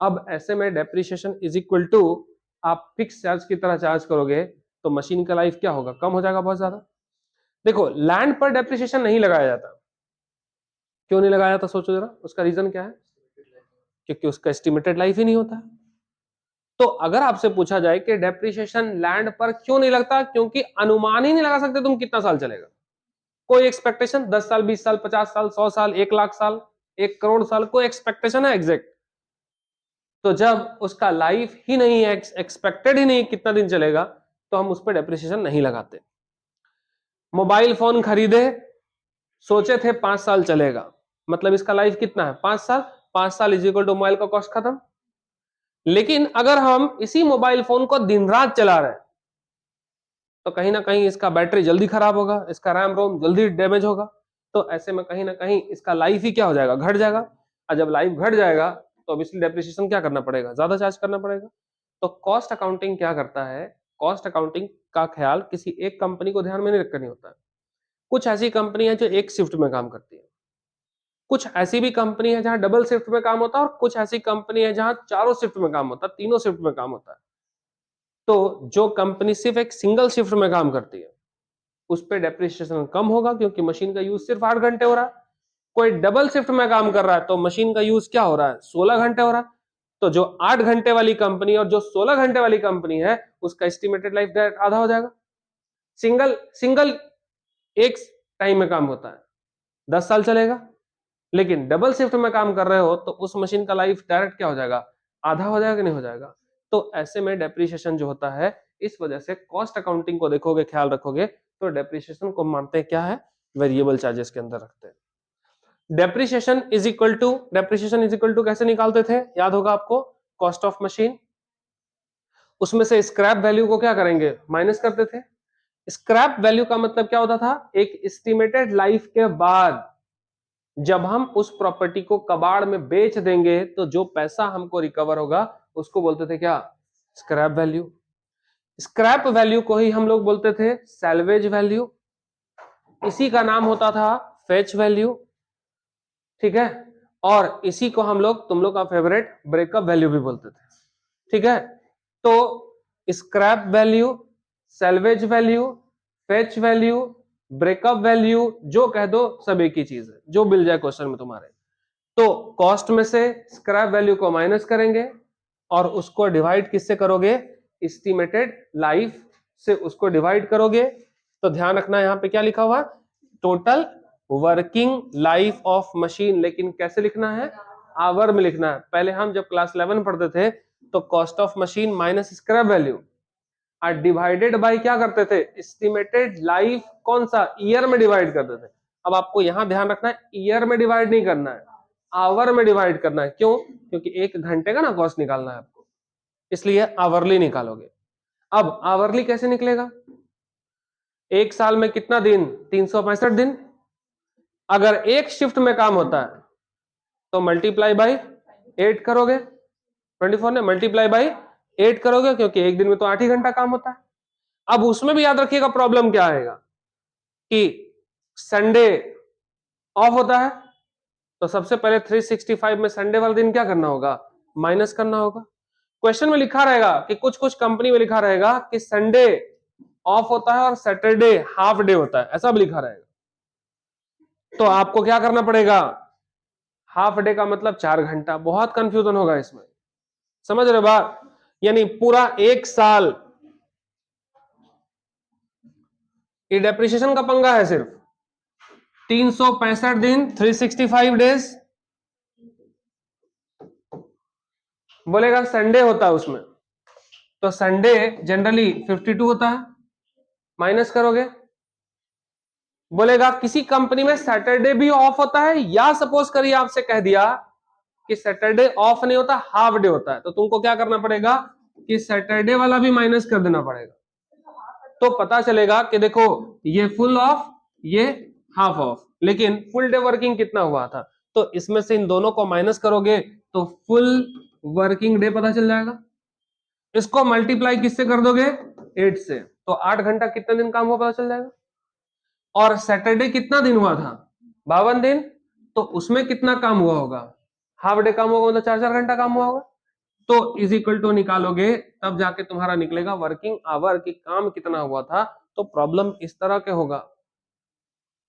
अब ऐसे में डेप्रिसिएशन इज इक्वल टू, आप फिक्स चार्ज की तरह चार्ज करोगे तो मशीन का लाइफ क्या होगा? कम हो जाएगा बहुत ज्यादा। देखो लैंड पर डेप्रिसिएशन नहीं लगाया जाता, क्यों नहीं लगाया जाता? सोचो जरा, उसका रीजन क्या है? क्योंकि उसका एस्टिमेटेड लाइफ ही नहीं होता। तो अगर आपसे पूछा जाए कि डेप्रिसिएशन लैंड पर क्यों नहीं लगता, क्योंकि अनुमान ही नहीं लगा सकते तुम कितना साल चलेगा। कोई एक्सपेक्टेशन 10 साल, 20 साल, 50 साल, 100 साल, 1 लाख साल, 1 करोड़ साल, कोई एक्सपेक्टेशन है एग्जैक्ट? तो जब उसका लाइफ ही नहीं है, एक्सपेक्टेड ही नहीं कितना दिन चलेगा, तो हम उस पर डेप्रिसिएशन नहीं लगाते। मोबाइल फोन खरीदे, सोचे थे 5 साल चलेगा, मतलब इसका लाइफ कितना है 5 साल। 5 साल इज इक्वल टू मोबाइल का कॉस्ट खत्म। लेकिन अगर हम इसी मोबाइल फोन को दिन रात चला रहे हैं, तो कहीं ना कहीं इसका बैटरी जल्दी खराब होगा, इसका रैम रोम जल्दी डैमेज होगा, तो ऐसे में कहीं ना कहीं इसका लाइफ ही क्या हो जाएगा, घट जाएगा। और जब लाइफ घट जाएगा तो ऑब्वियसली डेप्रिसिएशन क्या करना पड़ेगा, ज्यादा चार्ज करना पड़ेगा। तो कॉस्ट अकाउंटिंग क्या करता है, कॉस्ट अकाउंटिंग का ख्याल किसी एक कंपनी को ध्यान में नहीं रखकर नहीं होता है। कुछ ऐसी कंपनी है जो एक शिफ्ट में काम करती है, कुछ ऐसी भी कंपनी है जहां डबल शिफ्ट में काम होता है, और कुछ ऐसी कंपनी है जहां चारों शिफ्ट में काम होता है, तीनों शिफ्ट में काम होता है। तो जो कंपनी सिर्फ एक सिंगल शिफ्ट में काम करती है उस पर डेप्रिसिएशन कम होगा, क्योंकि मशीन का यूज सिर्फ 8 घंटे हो रहा है। कोई डबल शिफ्ट में काम कर रहा है तो मशीन का यूज क्या हो रहा है, 16 घंटे हो रहा है। तो जो 8 घंटे वाली कंपनी और जो 16 घंटे वाली कंपनी है उसका एस्टिमेटेड लाइफ आधा हो जाएगा। सिंगल सिंगल एक टाइम में काम होता है, 10 साल चलेगा। लेकिन डबल शिफ्ट में काम कर रहे हो तो उस मशीन का लाइफ डायरेक्ट क्या हो जाएगा, आधा हो जाएगा कि नहीं हो जाएगा। तो ऐसे में डेप्रिसिएशन जो होता है, इस वजह से कॉस्ट अकाउंटिंग को देखोगे, ख्याल रखोगे, तो डेप्रिसिएशन को मानते हैं क्या है, वेरिएबल चार्जेस के अंदर रखते हैं। डेप्रिसिएशन इज इक्वल टू कैसे निकालते थे, याद होगा आपको, कॉस्ट ऑफ मशीन, उसमें से स्क्रैप वैल्यू को क्या करेंगे, माइनस करते थे। स्क्रैप वैल्यू का मतलब क्या होता था, एक एस्टिमेटेड लाइफ के बाद जब हम उस प्रॉपर्टी को कबाड़ में बेच देंगे तो जो पैसा हमको रिकवर होगा उसको बोलते थे क्या, स्क्रैप वैल्यू। स्क्रैप वैल्यू को ही हम लोग बोलते थे सैल्वेज वैल्यू, इसी का नाम होता था फेच वैल्यू, ठीक है। और इसी को हम लोग, तुम लोग का फेवरेट, ब्रेकअप वैल्यू भी बोलते थे, ठीक है। तो scrap value, salvage value, fetch value, breakup value, जो कह दो सब एक ही चीज है, जो मिल जाए क्वेश्चन में तुम्हारे। तो कॉस्ट में से स्क्रैप वैल्यू को माइनस करेंगे और उसको डिवाइड किससे करोगे, एस्टिमेटेड लाइफ से उसको डिवाइड करोगे। तो ध्यान रखना यहां पे क्या लिखा हुआ, total working life of machine, लेकिन कैसे लिखना है, आवर में लिखना है। पहले हम जब क्लास 11 पढ़ते थे तो cost of machine minus scrap value और डिवाइडेड बाय क्या करते थे, एस्टिमेटेड लाइफ, कौन सा, ईयर में डिवाइड करते थे। अब आपको यहां ध्यान रखना है, ईयर में डिवाइड नहीं करना है, आवर में डिवाइड करना है। क्यों, क्योंकि 1 घंटे का ना कॉस्ट निकालना है आपको, इसलिए आवरली निकालोगे। अब आवरली कैसे निकलेगा, एक साल में कितना दिन, 365 दिन। अगर एक शिफ्ट में काम होता है तो मल्टीप्लाई बाई 8 करोगे, 24 ने मल्टीप्लाई बाई 8 करोगे, क्योंकि एक दिन में तो 8 ही घंटा काम होता है। अब उसमें भी याद रखिएगा प्रॉब्लम क्या आएगा कि संडे ऑफ होता है, तो सबसे पहले 365 में संडे वाला दिन क्या करना होगा, माइनस करना होगा। क्वेश्चन में लिखा रहेगा कि कुछ कुछ कंपनी में लिखा रहेगा कि संडे ऑफ होता है और सैटरडे हाफ डे होता है, ऐसा भी लिखा रहेगा। तो आपको क्या करना पड़ेगा, हाफ डे का मतलब 4 घंटा, बहुत कंफ्यूजन होगा इसमें, समझ रहे बात। यानी पूरा एक साल, ये डेप्रिसिएशन का पंगा है, सिर्फ 365 दिन, 365 डेज। बोलेगा संडे होता है उसमें, तो संडे जनरली 52 होता है, माइनस करोगे। बोलेगा किसी कंपनी में सैटरडे भी ऑफ होता है, या सपोज करिए आपसे कह दिया कि सैटरडे ऑफ नहीं होता, हाफ डे होता है, तो तुमको क्या करना पड़ेगा कि सैटरडे वाला भी माइनस कर देना पड़ेगा। तो पता चलेगा कि देखो ये फुल ऑफ, ये हाफ ऑफ, लेकिन फुल डे वर्किंग कितना हुआ था। तो इसमें से इन दोनों को माइनस करोगे तो फुल वर्किंग डे पता चल जाएगा। इसको मल्टीप्लाई किससे कर दोगे, 8 से, तो 8 घंटा कितना दिन काम हुआ पता चल जाएगा। और सैटरडे कितना दिन हुआ था, 52 दिन, तो उसमें कितना काम हुआ होगा, हाफ डे काम होगा, मतलब 4-4 घंटा काम हुआ होगा। तो इज इक्वल टू निकालोगे, तब जाके तुम्हारा निकलेगा वर्किंग आवर की काम कितना हुआ था। तो प्रॉब्लम इस तरह के होगा,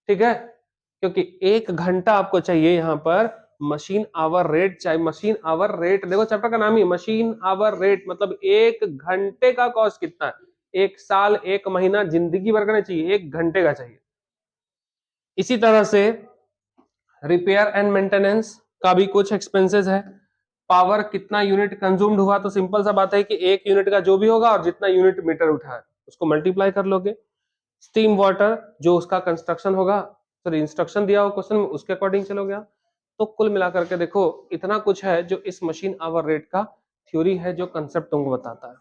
ठीक है, क्योंकि 1 घंटा आपको चाहिए यहां पर मशीन आवर रेट, चाहे मशीन आवर रेट, देखो चैप्टर का नाम ही मशीन आवर रेट, मतलब एक घंटे का कॉस्ट कितना है, एक साल, एक महीना, जिंदगी भर का नहीं चाहिए, एक घंटे का चाहिए। इसी तरह से रिपेयर एंड मेंटेनेंस का भी कुछ एक्सपेंसेस है। पावर कितना यूनिट कंज्यूम्ड हुआ, तो सिंपल सा बात है कि एक यूनिट का जो भी होगा और जितना यूनिट मीटर उठा है उसको मल्टीप्लाई कर लोगे। स्टीम वाटर जो उसका कंस्ट्रक्शन होगा, सॉरी इंस्ट्रक्शन दिया हो क्वेश्चन में, उसके अकॉर्डिंग चलोगे आप। तो कुल मिलाकर के देखो इतना कुछ है जो इस मशीन आवर रेट का थ्योरी है, जो कंसेप्ट तुमको बताता है।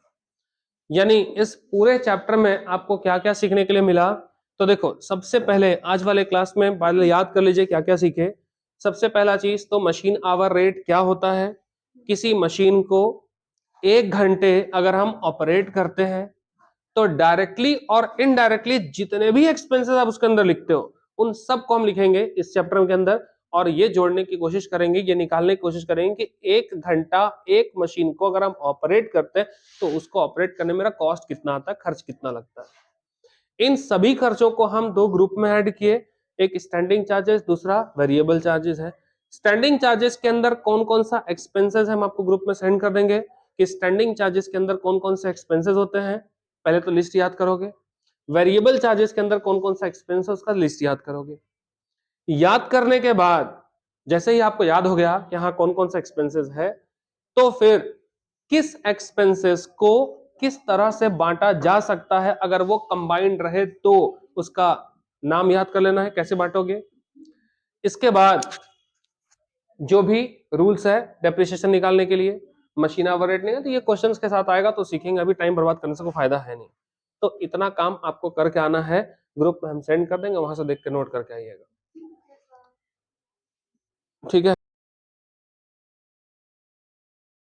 यानी इस पूरे चैप्टर में आपको क्या क्या सीखने के लिए मिला, तो देखो सबसे पहले आज वाले क्लास में पहले याद कर लीजिए क्या क्या सीखे। सबसे पहला चीज तो मशीन आवर रेट क्या होता है, किसी मशीन को एक घंटे अगर हम ऑपरेट करते हैं तो डायरेक्टली और इनडायरेक्टली जितने भी एक्सपेंसेस आप उसके अंदर लिखते हो उन सब को हम लिखेंगे इस चैप्टर के अंदर, और ये जोड़ने की कोशिश करेंगे, ये निकालने की कोशिश करेंगे कि एक घंटा एक मशीन को अगर हम ऑपरेट करते हैं तो उसको ऑपरेट करने में मेरा कॉस्ट कितना आता है, खर्च कितना लगता है। इन सभी खर्चों को हम दो ग्रुप में ऐड किए, एक स्टैंडिंग चार्जेस, दूसरा वेरिएबल चार्जेस है। स्टैंडिंग चार्जेस के अंदर कौन कौन सा एक्सपेंसेस हम आपको ग्रुप में सेंड कर देंगे कि स्टैंडिंग चार्जेस के अंदर कौन कौन से एक्सपेंसेस होते हैं, पहले तो लिस्ट याद करोगे। वेरिएबल चार्जेस के अंदर कौन कौन सा एक्सपेंस है उसका लिस्ट याद करोगे। याद करने के बाद जैसे ही आपको याद हो गया कि हाँ कौन कौन सा एक्सपेंसेस है, तो फिर किस एक्सपेंसेस को किस तरह से बांटा जा सकता है, अगर वो कंबाइंड रहे तो उसका नाम याद कर लेना है, कैसे बांटोगे। इसके बाद जो भी रूल्स है डेप्रिसिएशन निकालने के लिए, मशीन आवर रेट नहीं है तो ये क्वेश्चंस के साथ आएगा तो सीखेंगे, अभी टाइम बर्बाद करने से कोई फायदा है नहीं। तो इतना काम आपको करके आना है, ग्रुप में हम सेंड कर देंगे, वहां से देख के नोट करके आइएगा, ठीक है।